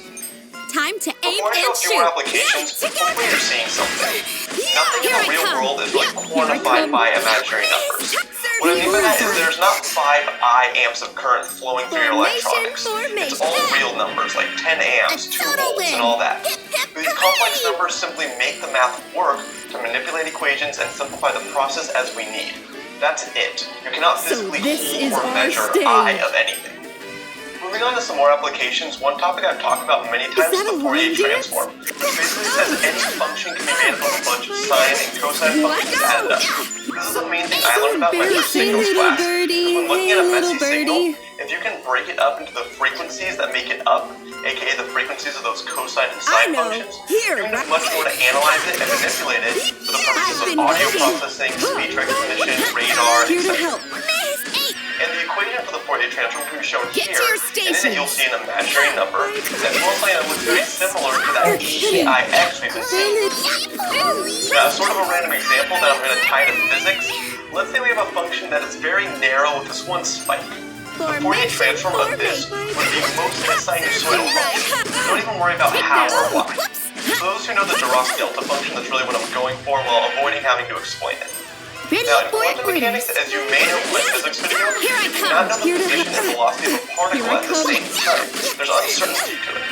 Time to aim Before I show and a few more shoot. applications, hopefully you're seeing something. Nothing in the real world is really quantified by imaginary numbers. What I mean by that is there's not 5 I amps of current flowing through your electronics. It's all real numbers like 10 amps, 2 volts, and all that. These complex numbers simply make the math work to manipulate equations and simplify the process as we need. That's it. You cannot physically hold or measure I of anything. Moving on to some more applications, one topic I've talked about many times is the Fourier transform, which basically says any function can be made up of a bunch of sine and cosine functions added up. This is the main thing I learned about my first signals class, because when looking at a messy signal, if you can break it up into the frequencies that make it up, aka the frequencies of those cosine and sine functions, you can do much more to analyze it and manipulate it for the purposes of audio processing, speech recognition, radar, etc. And the equation for the Fourier transform can be shown here, and in it you'll see an imaginary number that most likely looks very similar to that EIX we've been seeing. Now, sort of a random example that I'm going to tie to physics, let's say we have a function that is very narrow with this one spike. The Fourier transform of this would be mostly a sinusoidal function. Don't even worry about how or why. For those who know the Dirac delta function, that's really what I'm going for while avoiding having to explain it. Now, in quantum mechanics, as you may know from my physics video, you do not know the position and velocity of a particle at the same time. There's uncertainty to it.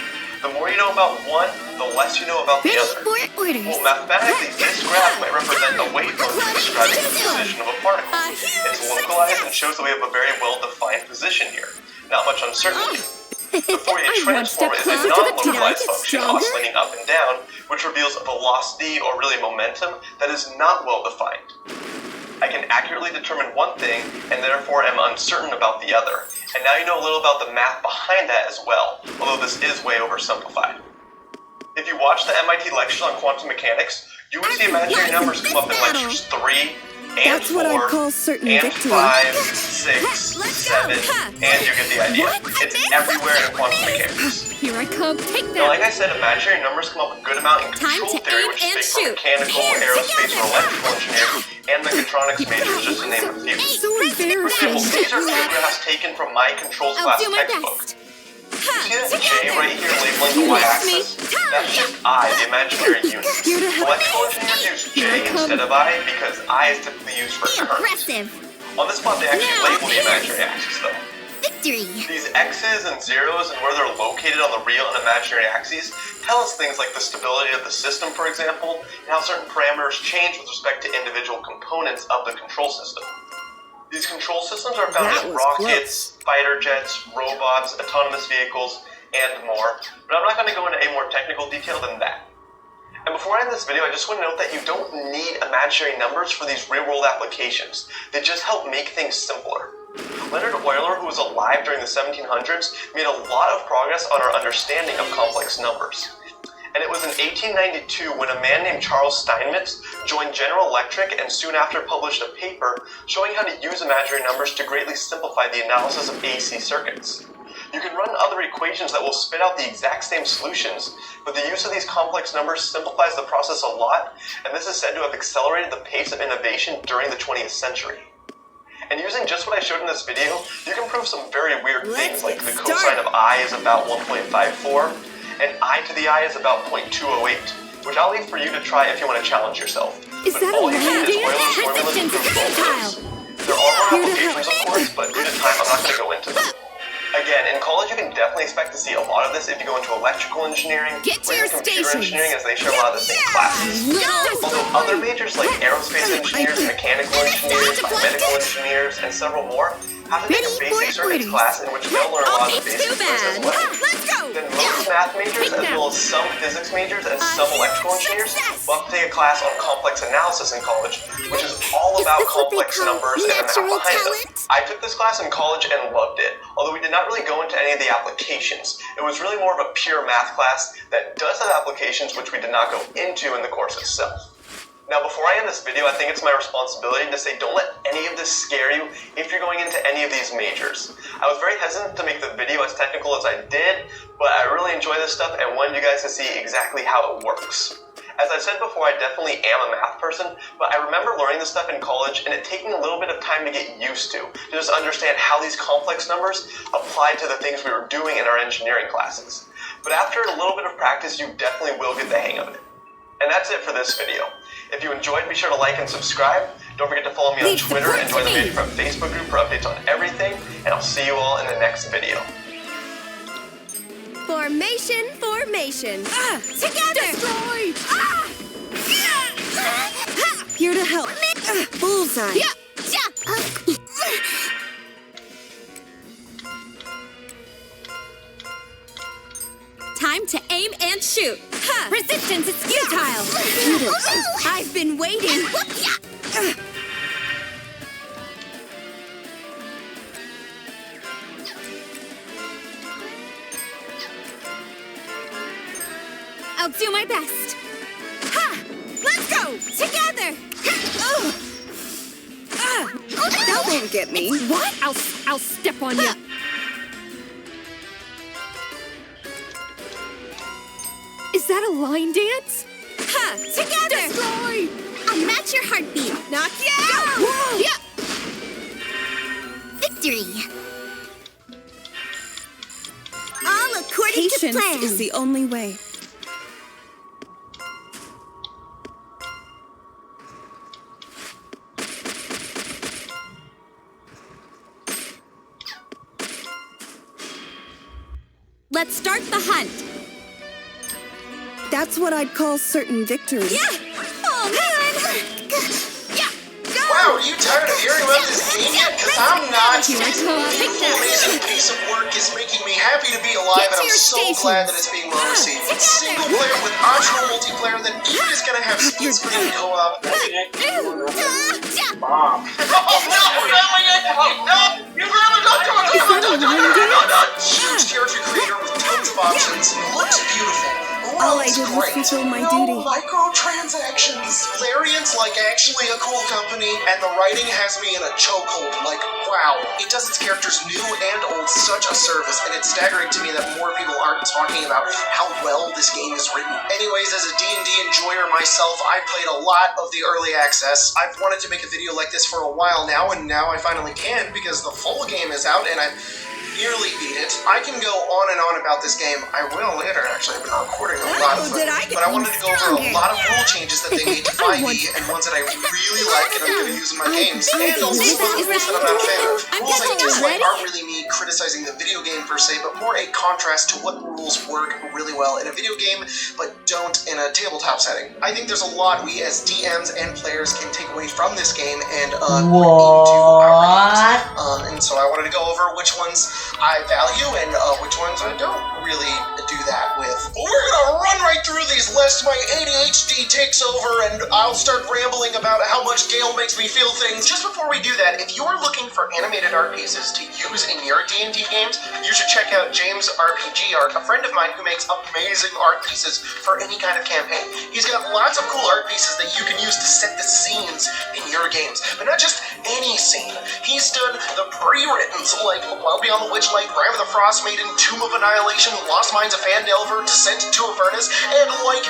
The more you know about one, the less you know about the other. Well, mathematically, this graph might represent a wave function describing the position of a particle. It's localized and shows that we have a very well-defined position here. Not much uncertainty. The Fourier transform is a non-localized function oscillating up and down, which reveals a velocity, or really momentum, that is not well-defined. I can accurately determine one thing, and therefore am uncertain about the other. And now you know a little about the math behind that as well, although this is way oversimplified. If you watch the MIT lectures on quantum mechanics, you would see imaginary numbers come up in lectures 3, and 4, and 5, 6, 7, and you get the idea. It's everywhere in quantum mechanics. Here I come. Take Now, that. like I said, imaginary numbers come up a good amount in control theory, which is based on mechanical, aerospace, or electrical engineering, and mechatronics majors, just to name a few. So For example, embarrassing. these are two graphs taken from my controls I'll class do my textbook. best. See that J right here labeling the y-axis? That's just I, the imaginary unit. Electrical engineers use J instead of I because I is typically used for current. Impressive. On this spot, they actually label the imaginary axis, though. Victory! These X's and zeros and where they're located on the real and imaginary axes tell us things like the stability of the system, for example, and how certain parameters change with respect to individual components of the control system. These control systems are found in rockets, fighter jets, robots, autonomous vehicles, and more, but I'm not going to go into any more technical detail than that. And before I end this video, I just want to note that you don't need imaginary numbers for these real-world applications. They just help make things simpler. Leonard Euler, who was alive during the 1700s, made a lot of progress on our understanding of complex numbers. And it was in 1892 when a man named Charles Steinmetz joined General Electric and soon after published a paper showing how to use imaginary numbers to greatly simplify the analysis of AC circuits. You can run other equations that will spit out the exact same solutions, but the use of these complex numbers simplifies the process a lot, and this is said to have accelerated the pace of innovation during the 20th century. And using just what I showed in this video, you can prove some very weird things like the cosine of I is about 1.54, and I to the I is about 0.208, which I'll leave for you to try if you want to challenge yourself. Is But that a all you need is landing? Euler's formula to prove both of those. There are more applications, of course, but due to time, I'm not going to go into them. Again, in college, you can definitely expect to see a lot of this if you go into electrical engineering, Get to your computer stations. engineering, as they share a lot of the same classes. Although other majors like aerospace engineers, mechanical engineers, biomedical engineers, and several more have to take a basic circuits class in which they'll learn a lot of the basic things as well. Let's go! Then most math majors, as well as some physics majors and some electrical engineers, will have to take a class on complex analysis in college, which is all about complex numbers and the math behind them. I took this class in college and loved it, although we did not really go into any of the applications. It was really more of a pure math class that does have applications which we did not go into in the course itself. Now, before I end this video, I think it's my responsibility to say don't let any of this scare you if you're going into any of these majors. I was very hesitant to make the video as technical as I did, but I really enjoy this stuff and wanted you guys to see exactly how it works. As I said before, I definitely am a math person, but I remember learning this stuff in college and it taking a little bit of time to get used to just understand how these complex numbers apply to the things we were doing in our engineering classes. But after a little bit of practice, you definitely will get the hang of it. And that's it for this video. If you enjoyed, be sure to like and subscribe. Don't forget to follow me on Twitter and join the Labyrinth Facebook group for updates on everything, and I'll see you all in the next video. Formation, formation. Together! Destroy! Here to help. Bullseye. Yeah! Time to aim and shoot. Resistance is futile. I've been waiting. I'll do my best. Let's go together. That won't get me. What? I'll step on you. Is that a line dance? Together! Destroy! I'll match your heartbeat. Knock you out! Whoa! Yeah! Victory! All according to Patience plan. is the only way. Let's start the hunt. That's what I'd call certain victory. Yeah! Oh, man! Yeah! Go! Wow, are you tired of hearing about this game yet? Because I'm not. This Take that. amazing piece of work is making me happy to be alive, Get to and I'm your so stations. glad that it's being well received. Together. Single player with optional multiplayer that even is going to have split screen co-op. Ja. Mom. Oh, no! You really don't do it! Is that a line dance? Huge character creator with tons of options. Looks beautiful. All I Runs did was great. fulfill my No duty. microtransactions. Larian's like actually a cool company, and the writing has me in a chokehold. Like, wow. It does its characters new and old such a service, and it's staggering to me that more people aren't talking about how well this game is written. Anyways, as a D&D enjoyer myself, I played a lot of the early access. I've wanted to make a video like this for a while now, and now I finally can because the full game is out, and nearly beat it. I can go on and on about this game. I will later, actually. I've been recording a lot of it. But I wanted to go over a lot of rule changes that they made to 5e and ones that I really like and I'm going to use in my games. And also some rules that I'm not a fan of. Rules I dislike aren't really me criticizing the video game per se, but more a contrast to what rules work really well in a video game, but don't in a tabletop setting. I think there's a lot we as DMs and players can take away from this game and put into our games. And so I wanted to go over which ones I value and which ones I don't really do that with. But we're gonna run right through these lest my ADHD takes over and I'll start rambling about how much Gale makes me feel things. Just before we do that, if you're looking for animated art pieces to use in your D&D games, you should check out James RPG Art, a friend of mine who makes amazing art pieces for any kind of campaign. He's got lots of cool art pieces that you can use to set the scenes in your games, but not just any scene. He's done the pre-written, so like While Beyond the Witchlight, Ram of the Frost Maiden, Tomb of Annihilation, Lost Mines of Phandelver, Descent into Avernus, and like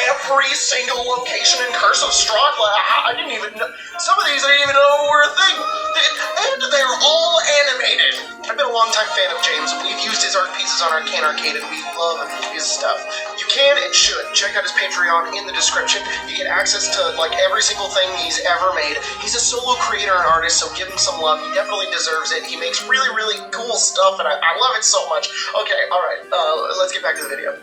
every single location in Curse of Strahd. I didn't even know. Some of these I didn't even know were a thing. And they're all animated. I've been a longtime fan of James. We've used his art pieces on Arcane Arcade and we love his stuff. You can and should check out his Patreon in the description. You get access to like every single thing he's ever made. He's a solo creator and artist, so give him some love. He definitely deserves it. He makes really, really cool stuff and I love it so much. Okay, alright, let's get back to the video.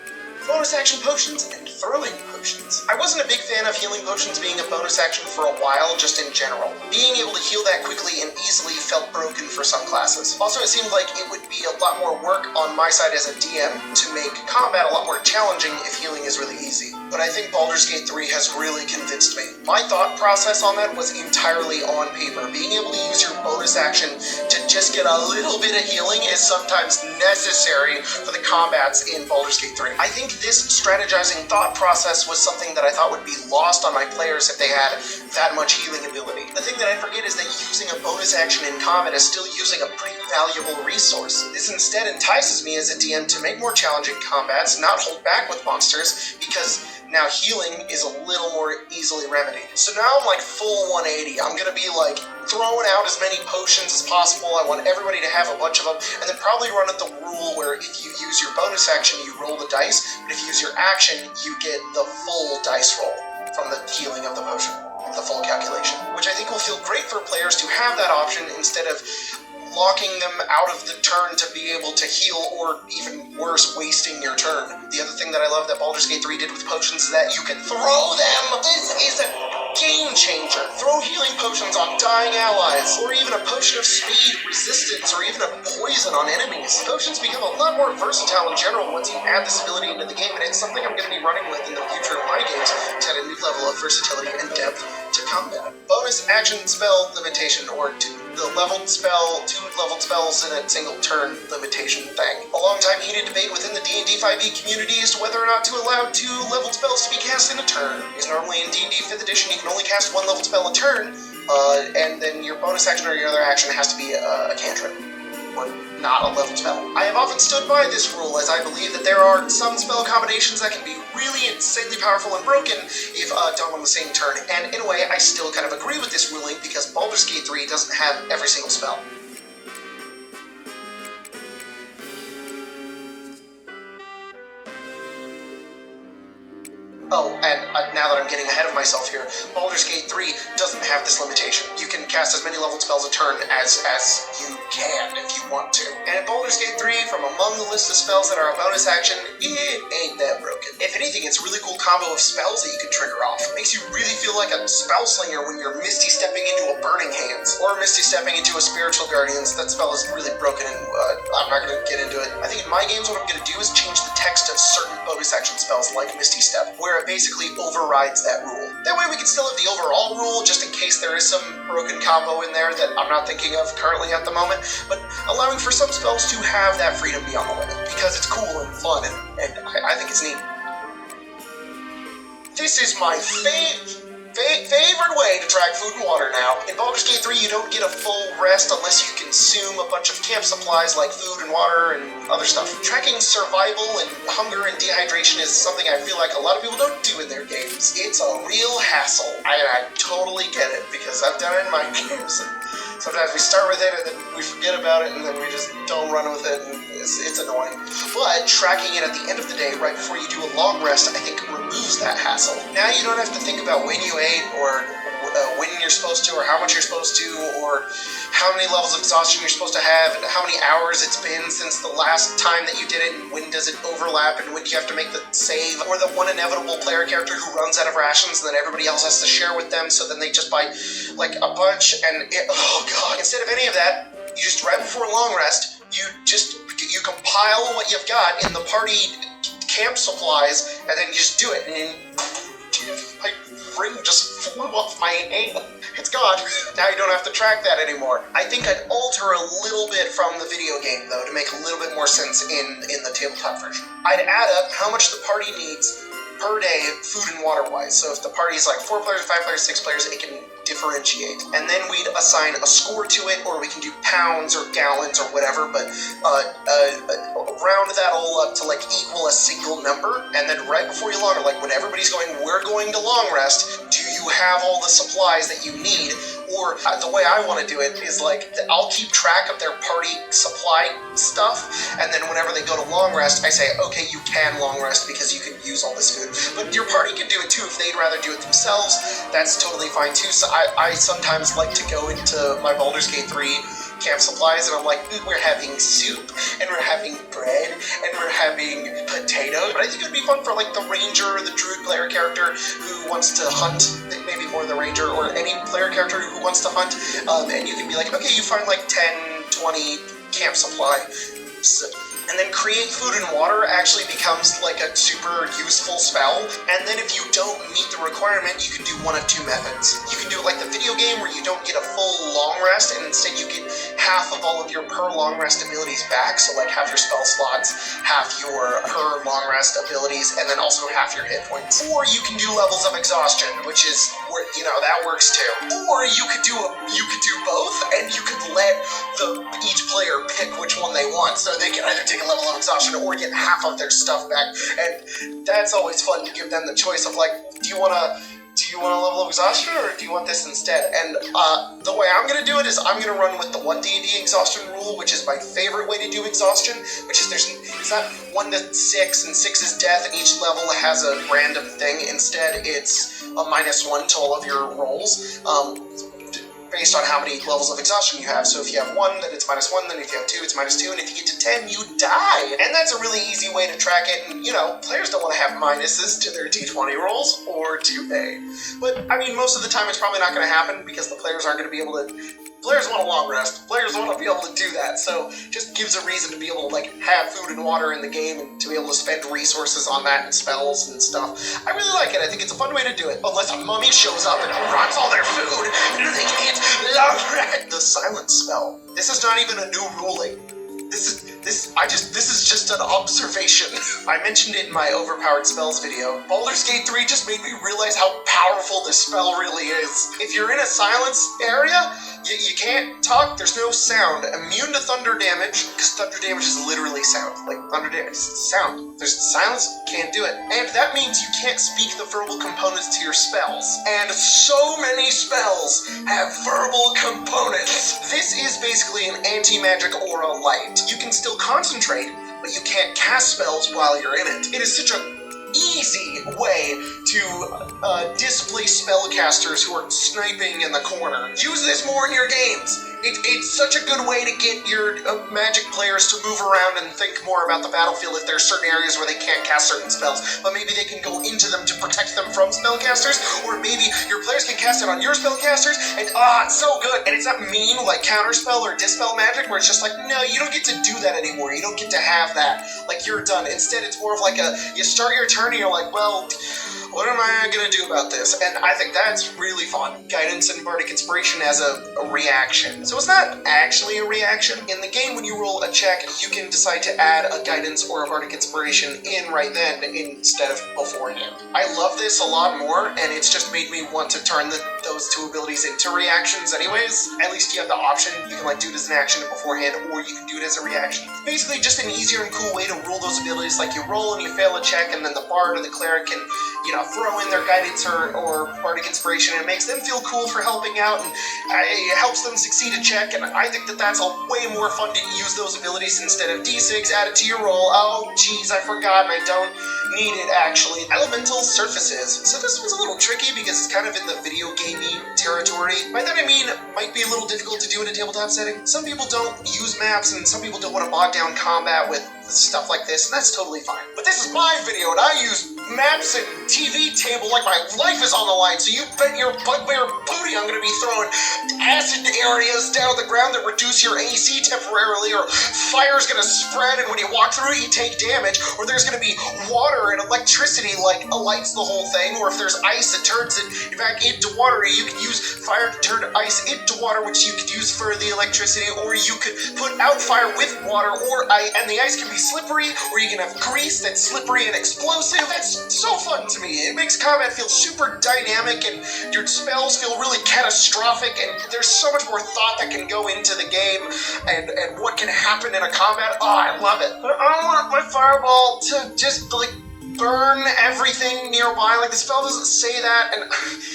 Bonus action potions and throwing potions. I wasn't a big fan of healing potions being a bonus action for a while, just in general. Being able to heal that quickly and easily felt broken for some classes. Also, it seemed like it would be a lot more work on my side as a DM to make combat a lot more challenging if healing is really easy. But I think Baldur's Gate 3 has really convinced me. My thought process on that was entirely on paper. Being able to use your bonus action to just get a little bit of healing is sometimes necessary for the combats in Baldur's Gate 3. I think this strategizing thought process was something that I thought would be lost on my players if they had that much healing ability. The thing that I forget is that using a bonus action in combat is still using a pretty valuable resource. This instead entices me as a DM to make more challenging combats, not hold back with monsters, because now healing is a little more easily remedied. So now I'm like full 180. I'm gonna be like throwing out as many potions as possible. I want everybody to have a bunch of them, and then probably run at the rule where if you use your bonus action, you roll the dice, but if you use your action, you get the full dice roll from the healing of the potion, the full calculation, which I think will feel great for players to have that option instead of locking them out of the turn to be able to heal, or even worse, wasting your turn. The other thing that I love that Baldur's Gate 3 did with potions is that you can throw them! This is a game changer! Throw healing potions on dying allies, or even a potion of speed, resistance, or even a poison on enemies. Potions become a lot more versatile in general once you add this ability into the game, and it's something I'm going to be running with in the future of my games to add a new level of versatility and depth to combat. Bonus action spell limitation, or the leveled spell, 2 leveled spells in a single turn limitation thing. A long time heated debate within the D&D 5e community as to whether or not to allow 2 leveled spells to be cast in a turn. Because normally in D&D 5th edition you can only cast 1 leveled spell a turn, and then your bonus action or your other action has to be a cantrip, or not a leveled spell. I have often stood by this rule, as I believe that there are some spell combinations that can be really insanely powerful and broken if done on the same turn, and in a way I still kind of agree with this ruling because Baldur's Gate 3 doesn't have every single spell. Oh, and now that I'm getting ahead of myself here, Baldur's Gate 3 doesn't have this limitation. You can cast as many leveled spells a turn as you can if you want to. And in Baldur's Gate 3, from among the list of spells that are a bonus action, it ain't that broken. If anything, it's a really cool combo of spells that you can trigger off. It makes you really feel like a spell slinger when you're Misty Stepping into a Burning Hands, or Misty Stepping into a Spiritual Guardians. That spell is really broken and I'm not going to get into it. I think in my games what I'm going to do is change the text of certain bonus action spells like Misty Step, where it basically overrides that rule. That way we can still have the overall rule, just in case there is some broken combo in there that I'm not thinking of currently at the moment, but allowing for some spells to have that freedom beyond the limit, because it's cool and fun, and I think it's neat. This is my favorite way to track food and water now. In Baldur's Gate 3, you don't get a full rest unless you consume a bunch of camp supplies like food and water and other stuff. Tracking survival and hunger and dehydration is something I feel like a lot of people don't do in their games. It's a real hassle. I totally get it, because I've done it in my games. Sometimes we start with it and then we forget about it and then we just don't run with it, and it's annoying. But tracking it at the end of the day, right before you do a long rest, I think removes that hassle. Now you don't have to think about when you ate, or when you're supposed to, or how much you're supposed to, or how many levels of exhaustion you're supposed to have, and how many hours it's been since the last time that you did it, and when does it overlap, and when do you have to make the save, or the one inevitable player character who runs out of rations and then everybody else has to share with them, so then they just buy like a bunch, and oh god. Instead of any of that, you just, right before a long rest, you compile what you've got in the party camp supplies, and then you just do it, and my ring just flew off my hand. It's gone. Now you don't have to track that anymore. I think I'd alter a little bit from the video game, though, to make a little bit more sense in the tabletop version. I'd add up how much the party needs per day, food and water-wise. So if the party's like 4 players, 5 players, 6 players, it can differentiate. And then we'd assign a score to it, or we can do pounds or gallons or whatever, but round that all up to like equal a single number. And then right before you long, or like when everybody's going, we're going to long rest, do you have all the supplies that you need? Or the way I want to do it is like, I'll keep track of their party supply stuff, and then whenever they go to long rest, I say, okay, you can long rest because you can use all this food. But your party can do it too if they'd rather do it themselves. That's totally fine too. So I sometimes like to go into my Baldur's Gate 3 camp supplies, and I'm like, we're having soup, and we're having bread, and we're having potatoes. But I think it would be fun for like the ranger or the druid player character who wants to hunt, maybe more the ranger, or any player character who wants to hunt, and you can be like, okay, you find like 10, 20 camp supply. And then create food and water actually becomes like a super useful spell. And then if you don't meet the requirement, you can do one of 2 methods. You can do it like the video game where you don't get a full long rest, and instead you get half of all of your per long rest abilities back. So like half your spell slots, half your per long rest abilities, and then also half your hit points. Or you can do levels of exhaustion, which is where, you know, that works too. Or you could do both, and you could let each player pick which one they want, so they can either take a level of exhaustion or get half of their stuff back. And that's always fun to give them the choice of like, do you want a level of exhaustion, or do you want this instead? And the way I'm going to do it is I'm going to run with the 1 D&D exhaustion rule, which is my favorite way to do exhaustion, which is it's not 1 to 6, and 6 is death, and each level has a random thing. Instead, it's a -1 to all of your rolls. Based on how many levels of exhaustion you have. So if you have 1, then it's -1, then if you have 2, it's -2, and if you get to 10, you die. And that's a really easy way to track it, and, you know, players don't want to have minuses to their D20 rolls, or do they? But, I mean, most of the time it's probably not going to happen, because the players aren't going to be able to... Players want a long rest. Players want to be able to do that, so just gives a reason to be able to, like, have food and water in the game, and to be able to spend resources on that and spells and stuff. I really like it. I think it's a fun way to do it. Unless a mummy shows up and runs all their food, and they can't long rest. The silence spell. This is not even a new ruling. This is just an observation. I mentioned it in my overpowered spells video. Baldur's Gate 3 just made me realize how powerful this spell really is. If you're in a silence area, you can't talk, there's no sound. Immune to thunder damage, because thunder damage is literally sound. Like, thunder damage is sound. There's silence, can't do it. And that means you can't speak the verbal components to your spells. And so many spells have verbal components. This is basically an anti-magic aura light. You can still concentrate, but you can't cast spells while you're in it. It is such a easy way to displace spellcasters who are sniping in the corner. Use this more in your games. It's such a good way to get your magic players to move around and think more about the battlefield if there are certain areas where they can't cast certain spells, but maybe they can go into them to protect them from spellcasters, or maybe your players can cast it on your spellcasters, and it's so good. And it's not mean like counterspell or dispel magic, where it's just like, no, you don't get to do that anymore. You don't get to have that. Like, you're done. Instead, it's more of like you start your turn and you're like, well, what am I going to do about this? And I think that's really fun. Guidance and Bardic Inspiration as a reaction. So it's not actually a reaction. In the game, when you roll a check, you can decide to add a Guidance or a Bardic Inspiration in right then instead of beforehand. I love this a lot more, and it's just made me want to turn those 2 abilities into reactions anyways. At least you have the option. You can like do it as an action beforehand, or you can do it as a reaction. Basically just an easier and cool way to rule those abilities. Like, you roll and you fail a check, and then the Bard or the Cleric can, you know, throw in their guidance or bardic inspiration, and it makes them feel cool for helping out, and it helps them succeed a check, and I think that that's a way more fun to use those abilities instead of D6 added to your roll. Oh, geez, I forgot, and I don't need it, actually. Elemental surfaces. So this one's a little tricky because it's kind of in the video gamey territory. By that I mean, it might be a little difficult to do in a tabletop setting. Some people don't use maps, and some people don't want to bog down combat with stuff like this, and that's totally fine. But this is my video, and I use maps and TV table like my life is on the line, so you bet your bugbear booty I'm gonna be throwing acid areas down the ground that reduce your AC temporarily, or fire's gonna spread, and when you walk through it, you take damage, or there's gonna be water and electricity like lights the whole thing, or if there's ice that turns it back into water, you can use fire to turn ice into water, which you could use for the electricity, or you could put out fire with water or ice, and the ice can be slippery, or you can have grease that's slippery and explosive. That's so fun to me. It makes combat feel super dynamic, and your spells feel really catastrophic, and there's so much more thought that can go into the game and what can happen in a combat. Oh, I love it. But I don't want my fireball to just like burn everything nearby. Like, the spell doesn't say that, and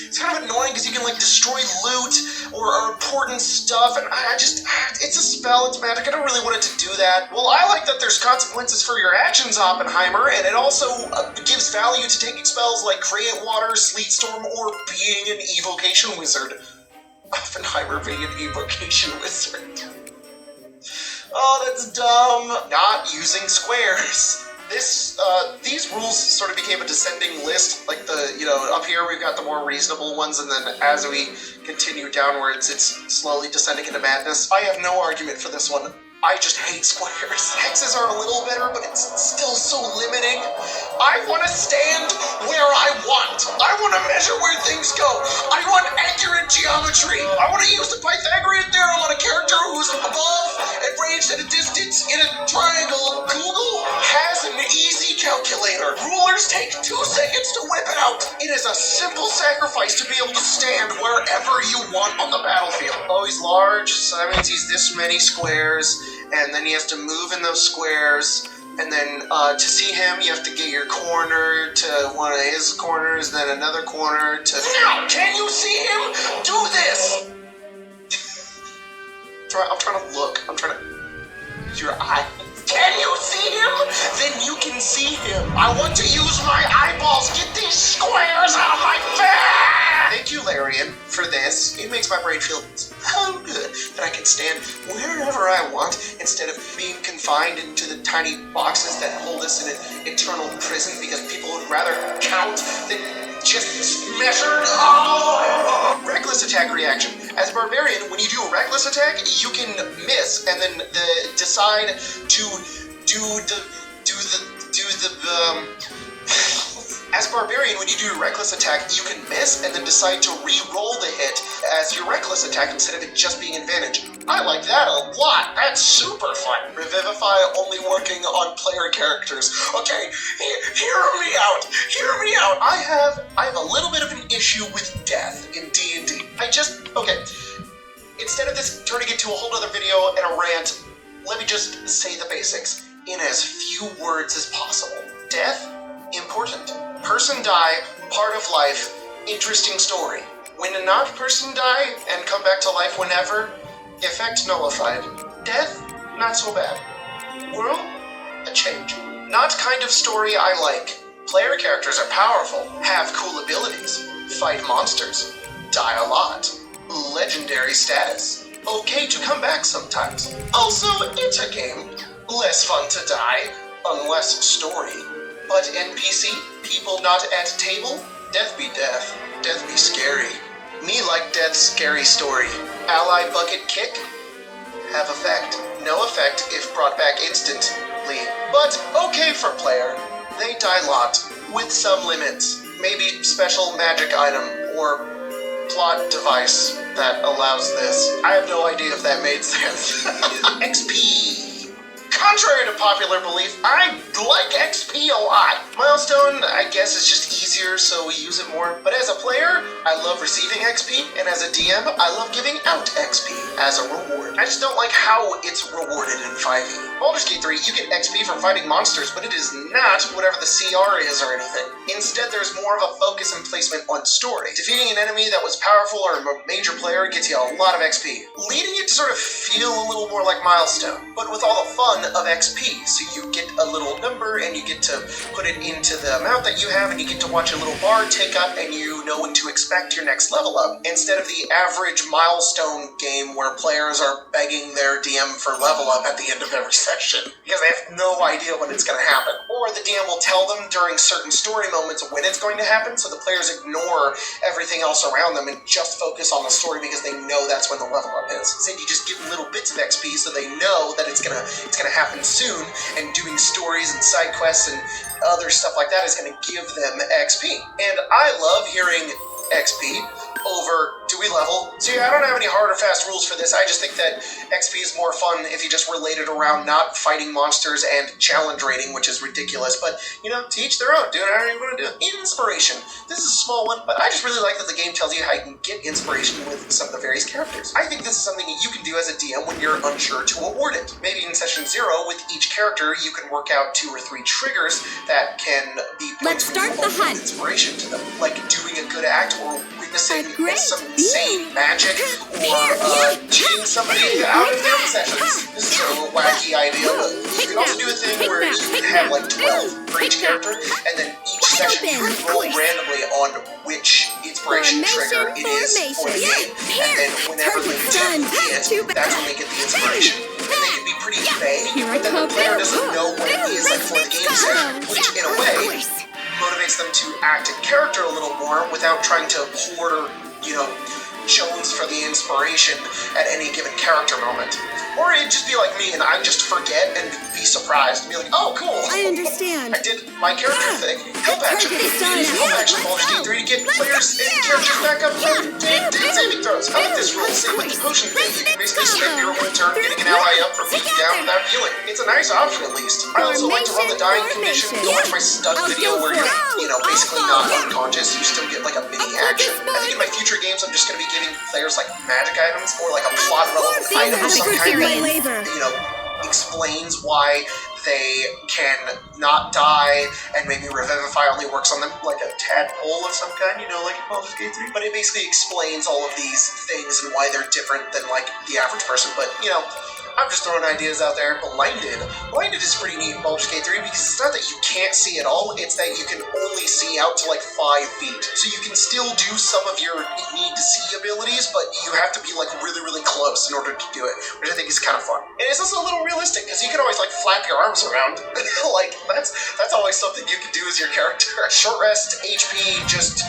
it's kind of annoying because you can like destroy loot or important stuff, and it's a spell, it's magic, I don't really want it to do that. Well, I like that there's consequences for your actions, Oppenheimer, and it also gives value to taking spells like Create Water, Sleet Storm, or being an Evocation Wizard. Oppenheimer being an Evocation Wizard. Oh, that's dumb. Not using squares. These rules sort of became a descending list. Like up here we've got the more reasonable ones, and then as we continue downwards, it's slowly descending into madness. I have no argument for this one. I just hate squares. Hexes are a little better, but it's still so limiting. I want to stand where I want. I want to measure where things go. I want accurate geometry. I want to use the Pythagorean theorem on a character who's above and ranged at a distance in a triangle. Google has an easy calculator. Rulers take 2 seconds to whip out. It is a simple sacrifice to be able to stand wherever you want on the battlefield. Oh, he's large, so that means he's this many squares. And then he has to move in those squares, and then to see him, you have to get your corner to one of his corners, then another corner to... Now, can you see him? Do this! I'm trying to look. I'm trying to... Your eye... Can you see him? Then you can see him. I want to use my eyeballs. Get these squares out of my face! Thank you, Larian, for this. It makes my brain feel so good that I can stand wherever I want instead of being confined into the tiny boxes that hold us in an eternal prison because people would rather count than just measure. Oh! Reckless attack reaction. As a barbarian, when you do a reckless attack, you can miss and then decide to do the As a barbarian, when you do a reckless attack, you can miss and then decide to re-roll the hit as your reckless attack instead of it just being advantage. I like that a lot. That's super fun. Revivify only working on player characters. Okay, hear me out. Hear me out. I have a little bit of an issue with death in D&D. Okay. Instead of this turning into a whole other video and a rant, let me just say the basics in as few words as possible. Death, important. Person die, part of life, interesting story. When a not person die and come back to life whenever, effect nullified. Death, not so bad. World, a change. Not kind of story I like. Player characters are powerful, have cool abilities, fight monsters, die a lot. Legendary status. Okay to come back sometimes. Also, it's a game. Less fun to die, unless story. But NPC, people not at table, death be death, death be scary. Me like death's scary story. Ally bucket kick, have effect. No effect if brought back instantly, but okay for player. They die lot, with some limits. Maybe special magic item, or plot device that allows this. I have no idea if that made sense. XP. Contrary to popular belief, I like XP a lot. Milestone, I guess, is just easy easier, so we use it more. But as a player, I love receiving XP, and as a DM, I love giving out XP as a reward. I just don't like how it's rewarded in 5e. Baldur's Gate 3, you get XP from fighting monsters, but it is not whatever the CR is or anything. Instead, there's more of a focus and placement on story. Defeating an enemy that was powerful or a major player gets you a lot of XP, leading it to sort of feel a little more like Milestone, but with all the fun of XP. So you get a little number, and you get to put it into the amount that you have, and you get to watch a little bar tick up, and you know when to expect your next level up, instead of the average Milestone game where players are begging their DM for level up at the end of every session, because they have no idea when it's going to happen. Or the DM will tell them during certain story moments when it's going to happen, so the players ignore everything else around them and just focus on the story because they know that's when the level up is. Instead, you just give little bits of XP so they know that it's gonna happen soon, and doing stories and side quests and other stuff like that is gonna give them XP. And I love hearing XP over do we level. So yeah, I don't have any hard or fast rules for this. I just think that XP is more fun if you just relate it around not fighting monsters and challenge rating, which is ridiculous. But, you know, to each their own. Do whatever you want to do. Inspiration. This is a small one, but I just really like that the game tells you how you can get inspiration with some of the various characters. I think this is something that you can do as a DM when you're unsure to award it. Maybe in session 0, with each character, you can work out 2 or 3 triggers that can be Let's start the hunt. Inspiration to them, like doing a good act or witnessing some insane magic or cheating somebody out of their possessions. This is a wacky idea, but you can also do a thing where you can have like 12 for each character, and then each session you can roll randomly on which inspiration trigger it is for the game, and then whenever they do it, that's when they get the inspiration. And they can be pretty vague, but then the player doesn't know what it is like for the game session, which in a way motivates them to act in character a little more without trying to hoard, Jones for the inspiration at any given character moment. Or it'd just be like me and I'd just forget and be surprised and be like, oh, cool. I understand. I did my character thing. Help action. Use help action in Baldur's Gate 3 to get players and characters back up and saving throws. I like this rule. Same with the potion thing. You can basically spend your whole turn getting an ally up for beating down without healing. It's a nice option at least. I also like to run the dying condition. Go watch my stun video where you're, basically not unconscious. You still get like a mini action. I think in my future games I'm just going to be giving players like magic items or like a plot relevant item of some kind that, explains why they can not die, and maybe Revivify only works on them like a tadpole of some kind, like in Baldur's Gate 3. But it basically explains all of these things and why they're different than like the average person. But, I'm just throwing ideas out there. Blinded is pretty neat in Baldur's Gate 3 because it's not that you can't see at all, it's that you can only see out to like 5 feet. So you can still do some of your need to see abilities, but you have to be like really, really close in order to do it, which I think is kind of fun. And it's also a little realistic because you can always like flap your arms around. Like that's always something you can do as your character. Short rest, HP, just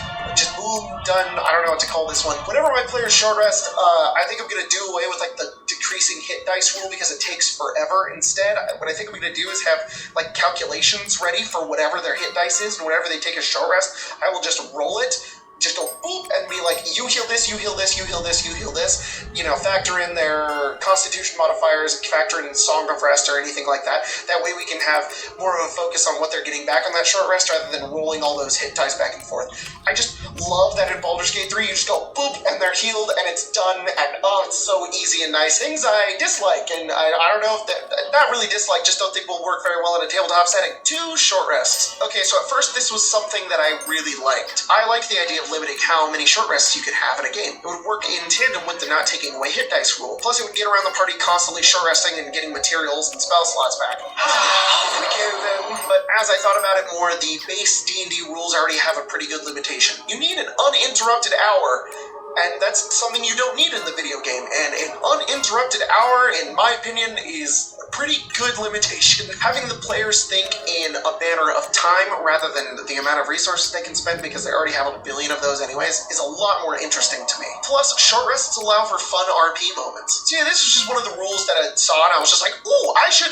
boom, done. I don't know what to call this one. Whenever my players short rest, I think I'm gonna do away with like the decreasing hit dice rule because it takes forever. Instead, what I think I'm gonna do is have like calculations ready for whatever their hit dice is, and whenever they take a short rest, I will just roll it. Just go boop and be like, you heal this, you heal this, you heal this, you heal this. Factor in their constitution modifiers, factor in Song of Rest or anything like that. That way we can have more of a focus on what they're getting back on that short rest rather than rolling all those hit dice back and forth. I just love that in Baldur's Gate 3 you just go boop and they're healed and it's done, and it's so easy and nice. Things I dislike, and I don't know if not really dislike, just don't think will work very well in a tabletop setting. 2 short rests. Okay, so at first this was something that I really liked. I liked the idea of limiting how many short rests you could have in a game. It would work in tandem with the not taking away hit dice rule. Plus, it would get around the party constantly short resting and getting materials and spell slots back. But as I thought about it more, the base D&D rules already have a pretty good limitation. You need an uninterrupted hour, and that's something you don't need in the video game. And an uninterrupted hour, in my opinion, is a pretty good limitation. Having the players think in a manner of time rather than the amount of resources they can spend, because they already have a billion of those anyways, is a lot more interesting to me. Plus, short rests allow for fun RP moments. So yeah, this was just one of the rules that I saw, and I was just like, ooh, I should,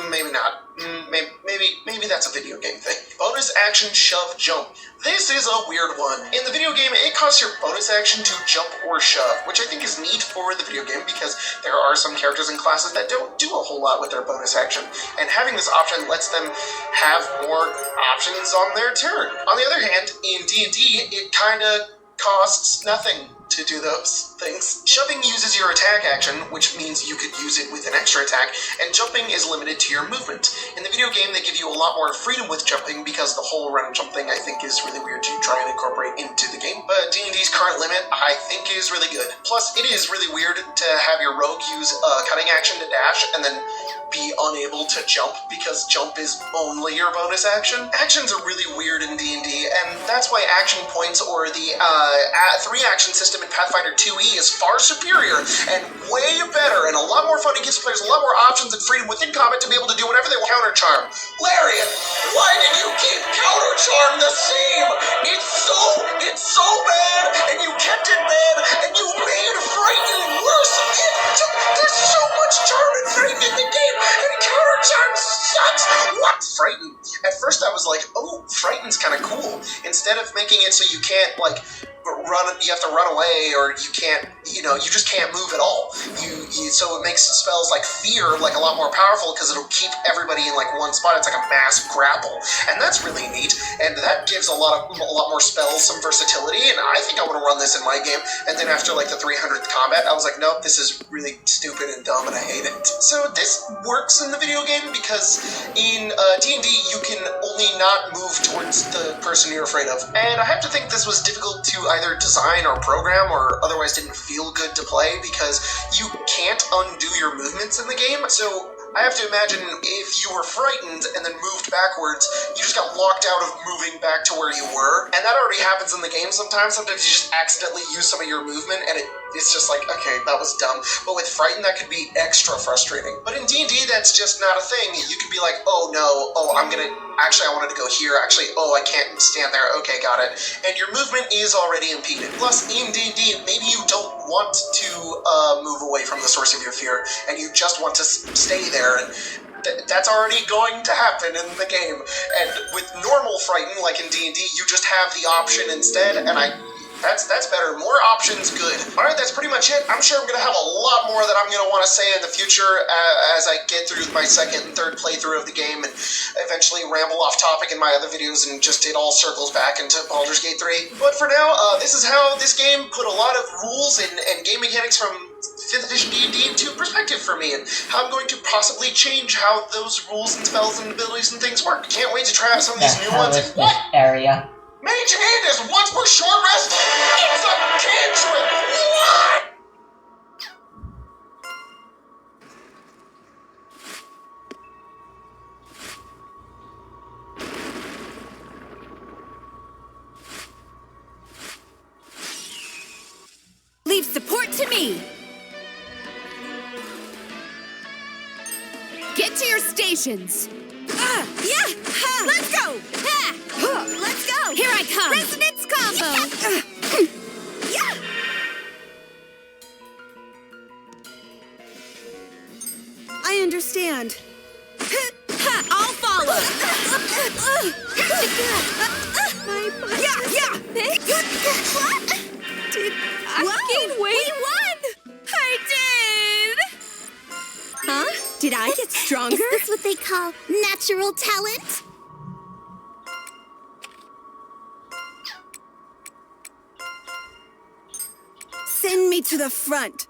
maybe not. Maybe that's a video game thing. Bonus action shove jump. This is a weird one. In the video game, it costs your bonus action to jump or shove, which I think is neat for the video game because there are some characters and classes that don't do a whole lot with their bonus action, and having this option lets them have more options on their turn. On the other hand, in D&D, it kinda costs nothing to do those things. Shoving uses your attack action, which means you could use it with an extra attack, and jumping is limited to your movement. In the video game, they give you a lot more freedom with jumping because the whole run and jump thing I think is really weird to try and incorporate into the game, but D&D's current limit I think is really good. Plus, it is really weird to have your rogue use a cutting action to dash and then be unable to jump because jump is only your bonus action. Actions are really weird in D&D, and that's why action points or the 3-action system in Pathfinder 2e is far superior and way better and a lot more fun and gives players a lot more options and freedom within combat to be able to do whatever they want. Counter Charm. Larian, why did you keep Counter Charm the same? It's so bad, and you kept it bad, and you made frightening worse. There's so much charm and frighten in the game, and Counter Charm sucks. What? Frighten. At first I was like, oh, Frighten's kind of cool. Instead of making it so you can't, like, you have to run away, or you can't, you just can't move at all. So it makes spells like Fear like a lot more powerful because it'll keep everybody in like one spot. It's like a mass grapple, and that's really neat. And that gives a lot more spells some versatility. And I think I want to run this in my game. And then after like the 300th combat, I was like, nope, this is really stupid and dumb, and I hate it. So this works in the video game because in D&D you can only not move towards the person you're afraid of. And I have to think this was difficult to either design or program, or otherwise didn't feel good to play because you can't undo your movements in the game. So I have to imagine if you were frightened and then moved backwards, you just got locked out of moving back to where you were. And that already happens in the game sometimes. Sometimes you just accidentally use some of your movement and it's just like, okay, that was dumb. But with Frighten, that could be extra frustrating. But in D&D, that's just not a thing. You could be like, oh no, actually I wanted to go here. Actually, oh, I can't stand there. Okay, got it. And your movement is already impeded. Plus, in D&D, maybe you don't want to move away from the source of your fear, and you just want to stay there, and that's already going to happen in the game. And with normal Frighten, like in D&D, you just have the option instead, and that's better. More options, good. Alright, that's pretty much it. I'm sure I'm going to have a lot more that I'm going to want to say in the future as I get through my second and third playthrough of the game and eventually ramble off topic in my other videos and just it all circles back into Baldur's Gate 3. But for now, this is how this game put a lot of rules and game mechanics from 5th edition D&D into perspective for me, and how I'm going to possibly change how those rules and spells and abilities and things work. Can't wait to try out some of these new ones. This area. Mage Hand is once for short rest. It's a cantrip. What? Leave support to me. Get to your stations. Yeah! Let's go! Let's go! Here I come! Resonance combo! Yeah! I understand. I'll follow! Yeah! Did Gain weight? We won! I did! Huh? Did I get stronger? Is this what they call natural talent? Send me to the front.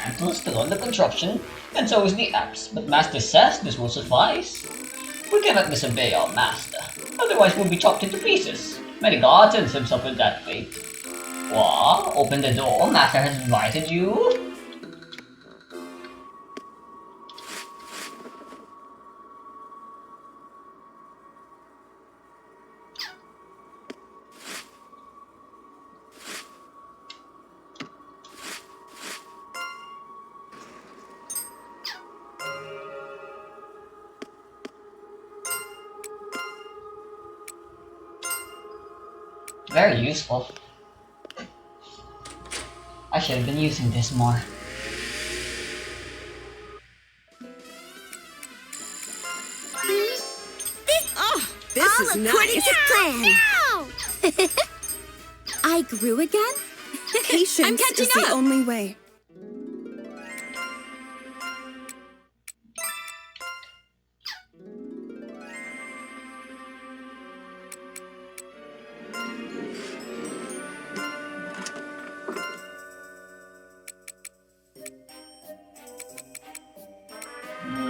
mantle is still under construction, and so is the apse, but Master says this will suffice. We cannot disobey our master, otherwise we'll be chopped into pieces. Many guardians have suffered that fate. What? Open the door, Master has invited you? Very useful. I should have been using this more. This is according nice. to plan. I grew again? I'm Patience catching is the up. only way.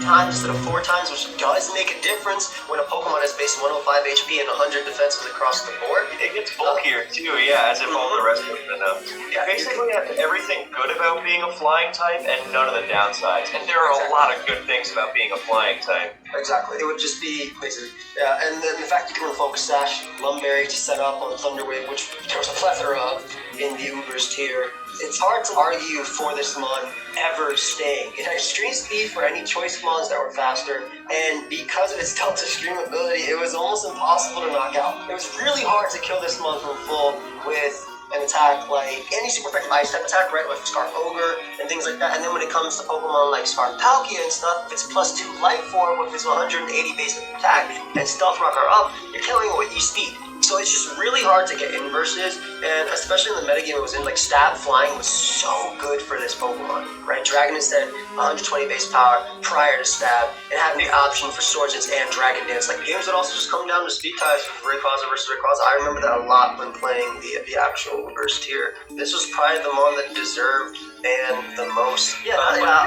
Times instead of 4 times, which does make a difference when a Pokemon has base 105 HP and 100 defenses across the board. It gets bulkier too, yeah, as if all the rest of them have. You basically have everything good about being a flying type and none of the downsides. And there are a lot of good things about being a flying type. Exactly. It would just be basically, yeah, and then the fact you can Focus Sash, Lumberry to set up on Thunderwave, which there was a plethora of in the Ubers tier. It's hard to argue for this mon ever staying. It had extreme speed for any choice mons that were faster, and because of its Delta Stream ability, it was almost impossible to knock out. It was really hard to kill this mon from full with an attack like any super effective ice type attack, right? Like Scarf Ogre and things like that. And then when it comes to Pokemon like Scarf Palkia and stuff, if it's +2 life form with its 180 base attack and Stealth Rock are up, you're killing it with your speed. So it's just really hard to get inverses, and especially in the metagame it was in, like Stab Flying was so good for this Pokemon, right? Dragon instead 120 base power prior to Stab, and having the option for Swords Dance and Dragon Dance. Like games would also just come down to speed ties with Rayquaza versus Rayquaza. I remember that a lot when playing the actual Reverse tier. This was probably the one that deserved ban the most. Yeah,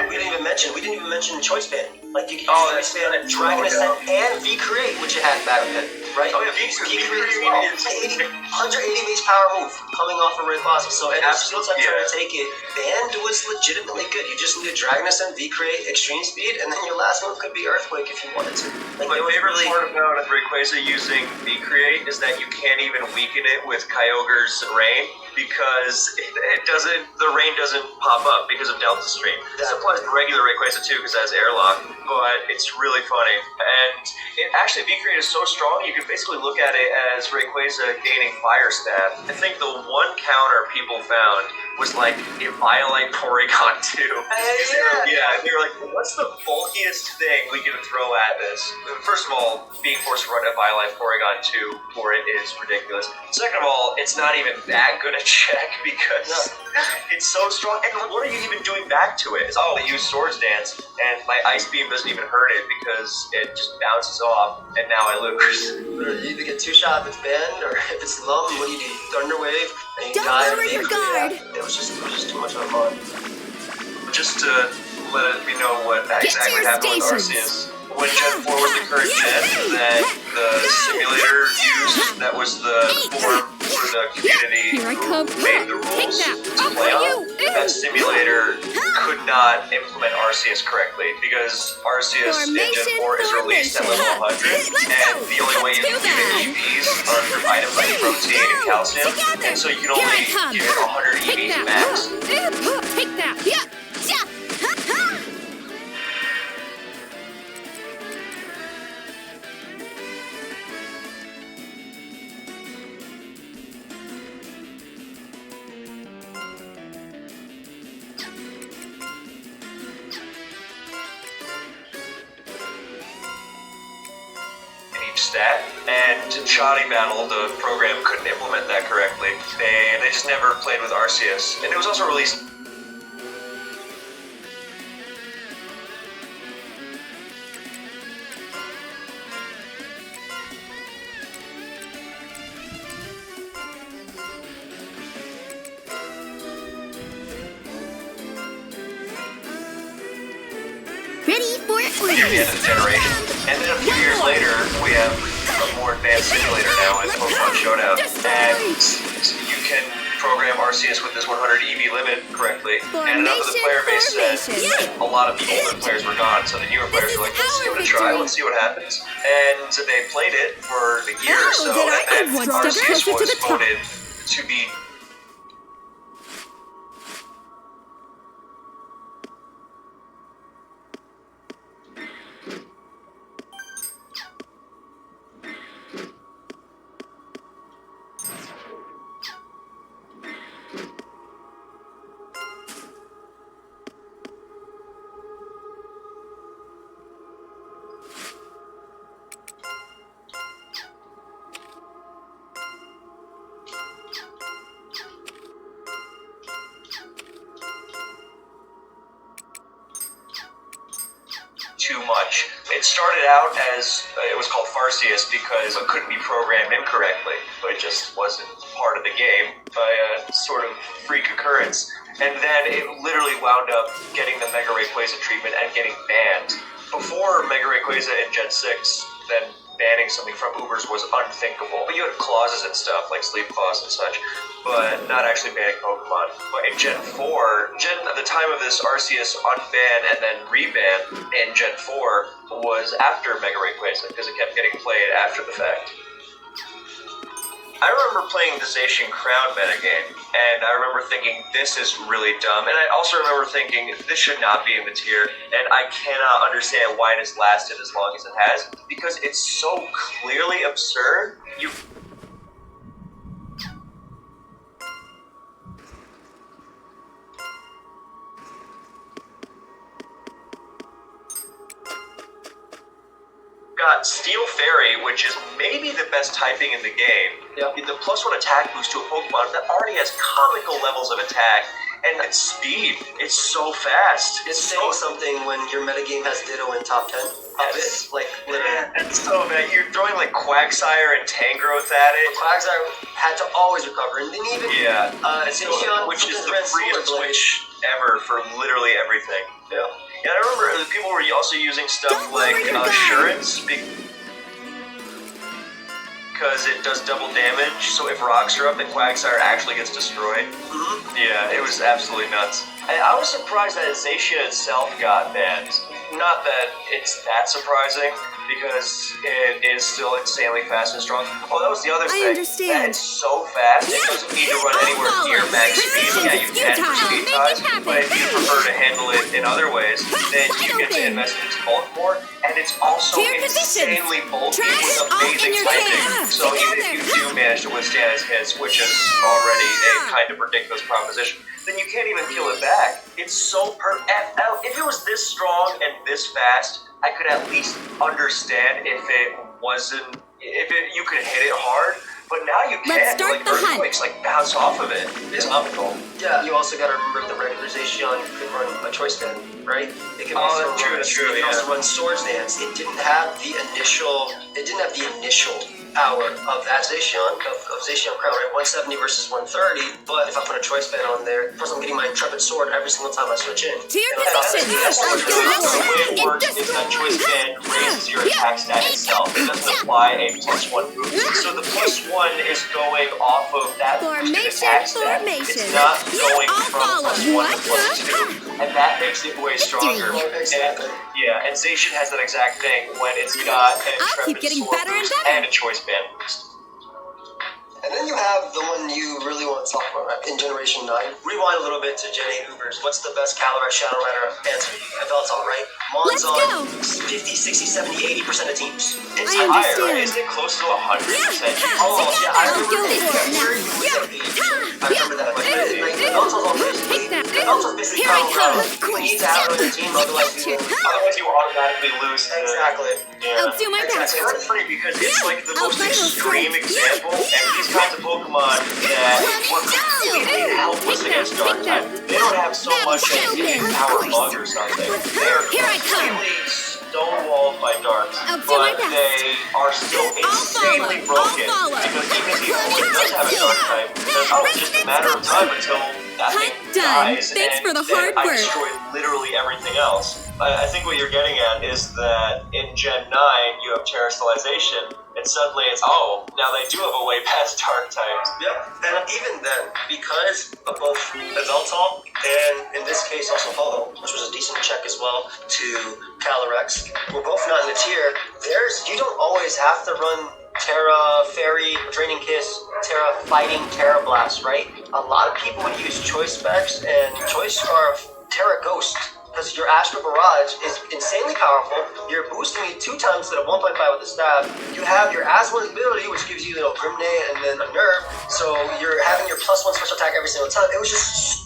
we didn't even mention Choice Band. Like you can Choice Band Dragon Ascent and V-Create, which it had back then, right? Oh yeah, V-Create as well. 180 base power move coming off of Rayquaza. So any skill type trying to take it, Band was legitimately good. You just need Dragon Ascent, V-Create, Extreme Speed, and then your last move could be Earthquake if you wanted to. Like, my favorite part about Rayquaza using V-Create is that you can't even weaken it with Kyogre's Rain, because the rain doesn't pop up because of Delta Stream. This applies to regular Rayquaza too because it has Airlock, but it's really funny. And actually V-Create is so strong, you can basically look at it as Rayquaza gaining Fire Stab. I think the one counter people found was like Eviolite Porygon 2. Yeah, they were like, what's the bulkiest thing we can throw at this? First of all, being forced to run Eviolite Porygon 2 for it is ridiculous. Second of all, it's not even that good a check because it's so strong. And what are you even doing back to it? I use Swords Dance, and my Ice Beam doesn't even hurt it because it just bounces off, and now I lose. You either get 2-shot if it's Bend, or if it's Lum, what do you do? Thunder Wave, and you Don't die. lower your guard. It was just too much of a mod. Just to let me know what exactly happened with Arceus. When Gen 4 was the current gen that the simulator used, that was the form for the community who made the rules to play on, that simulator could not implement Arceus correctly because Arceus in Gen 4 is released at level 100, and the only way you can give it EVs are through items like protein and calcium, and so you can only give it 100 EVs max. Take that! Yeah! Stat, and in Shoddy Battle, the program couldn't implement that correctly. They just never played with Arceus, and it was also released. near the end of the generation. And then a few years later, we have a more advanced simulator now with Pokemon Showdown. And you can program Arceus with this 100 EV limit correctly. And enough of the player base said that a lot of the older players were gone, so the newer players were like, let's give it a try, let's see what happens. And so they played it for a year or so, and then Arceus was voted to be too much. It started out as, it was called Farcius because it couldn't be programmed incorrectly, but it just wasn't part of the game by a sort of freak occurrence. And then it literally wound up getting the Mega Rayquaza treatment and getting banned. Before Mega Rayquaza in Gen 6, then banning something from Ubers was unthinkable. But you had clauses and stuff, like sleep clause and such, but not actually banning Pokemon. But in Gen 4, at the time of this Arceus unban and then reban in Gen 4 was after Mega Rayquaza, because it kept getting played after the fact. I remember playing the Zacian Crown metagame, and I remember thinking, this is really dumb. And I also remember thinking, this should not be in the tier, and I cannot understand why it has lasted as long as it has, because it's so clearly absurd. You got Steel Fairy, which is maybe the best typing in the game. Yeah. The +1 attack boost to a Pokemon that already has comical levels of attack, and its speed, it's so fast. It's saying something when your metagame has Ditto in top 10. It's like, it's so bad. You're throwing like Quagsire and Tangrowth at it. Quagsire had to always recover, and then even Zacian, which is the freest switch ever for literally everything. Yeah. Yeah, I remember people were also using stuff like Assurance because it does double damage, so if rocks are up, then Quagsire actually gets destroyed. Yeah, it was absolutely nuts. I was surprised that Zacian itself got banned. Not that it's that surprising, because it is still insanely fast and strong. Oh, that was the other thing. I understand. That it's so fast, it doesn't need to run anywhere near max speed. Yeah, you can for speed ties, but if you prefer to handle it in other ways, then you get to invest in its bulk more, and it's also insanely bulky with amazing typing. So even if you do manage to withstand his hits, which is already a kind of ridiculous proposition, then you can't even kill it back. It's so if it was this strong and this fast, I could at least understand if it wasn't, you could hit it hard, but now you can't. Like earthquakes, like bounce off of it. It's comical. Yeah, you also gotta remember the regularization could run a choice band, right? It can also run Swords Dance. It didn't have the initial power of that Zacian, of Zacian Crown, right? 170 versus 130, but if I put a choice band on there, first I'm getting my Intrepid Sword every single time I switch in. To your position! The way it works is that choice band raises your attack stat itself. It doesn't apply a +1 boost. So the +1 is going off of that boosted attack stat. It's not going from +1 to +2, and that makes it way stronger. And Zacian has that exact thing when it's got an Intrepid Sword boost and a choice band boost. And then you have the one you really want to talk about, right? In Generation 9. Rewind a little bit to Gen 8 Ubers. What's the best Calyrex Shadow Rider answer? Yveltal, right? Mon's on 50, 60, 70, 80% of teams. It's higher. Isn't it close to 100%? Oh, yeah, I remember that. Yveltal's on Yveltal's basically Kyle Crown. You need to have it on your team, otherwise you automatically lose. Exactly. I'll do my best. It's funny because it's like the most extreme example, and these kinds of Pokemon that were completely helpless against Dark type. They don't have so much as a power bug or something. They are completely stonewalled by Darks, but they are still insanely broken. Because even if he only does have a Dark type, it's just a matter of time until that thing dies, Thanks for the hard I work. destroy literally everything else. I think what you're getting at is that in Gen 9 you have terrestrialization, and suddenly it's, oh, now they do have a way past dark types. Yeah, and even then, because of both Eveltal and in this case also Holo, which was a decent check as well, to Calyrex, we're both not in the tier. You don't always have to run Terra Fairy, Draining Kiss, Terra Fighting, Terra Blast, right? A lot of people would use Choice Specs and Choice Scarf, Terra Ghost, because your Astral Barrage is insanely powerful. You're boosting it 2 times instead of 1.5 with the staff. You have your Asmon's ability, which gives you, Grimnay and then a nerve. So you're having your +1 special attack every single time. It was just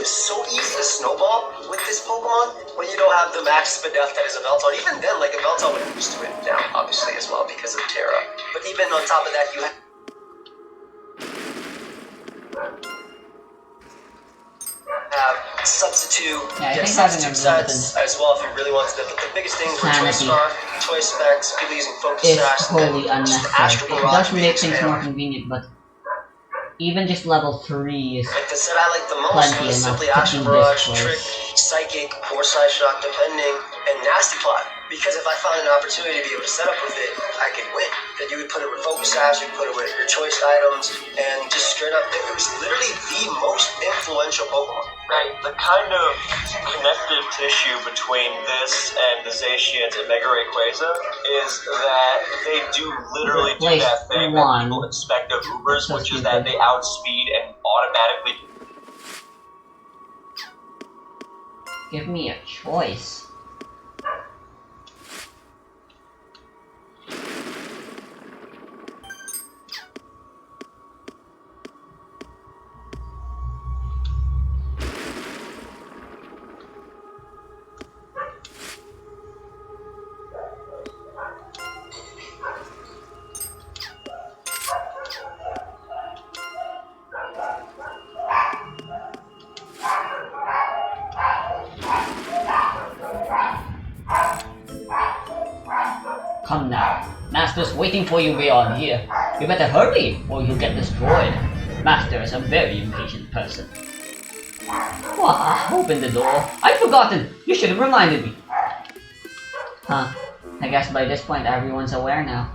so easy to snowball with this Pokemon when you don't have the max Spadef that is Eveltal. Even then, Eveltal would boost to it now, obviously, as well, because of Terra. But even on top of that, you have substitute, substitute sets as well if you really wanted to. But the biggest things were Choice Scarf, Choice Specs, people using Focus Sash, totally and unnecessary. Astral It Barrage does make things more convenient, but even just level 3 is the set I like the most was simply Astral Barrage, Trick, Psychic, or Side Shock, depending, and Nasty Plot. Because if I found an opportunity to be able to set up with it, I could win. Then you would put it with Focus Sash, you would put it with your choice items, and just straight up, it was literally the most influential Pokemon. Right, the kind of connective tissue between this and the Zacians and Mega Rayquaza is that they do literally do that thing that people expect of Ubers, which is that they outspeed and automatically... Give me a choice. Come now. Master's waiting for you beyond here. You better hurry, or you'll get destroyed. Master is a very impatient person. Open the door. I'd forgotten. You should have reminded me. Huh. I guess by this point everyone's aware now.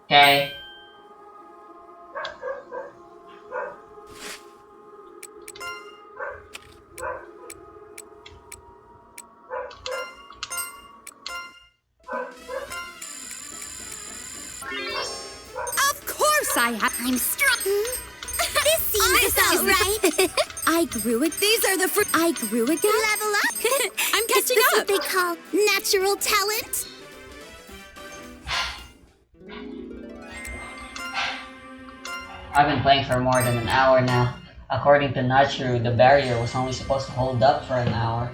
Okay. Of course I'm strong. This seems about right. I grew it. These are the fruit. I grew again. Level up. I'm catching up. What they call natural talent. I've been playing for more than an hour now. According to Nachu, the barrier was only supposed to hold up for an hour.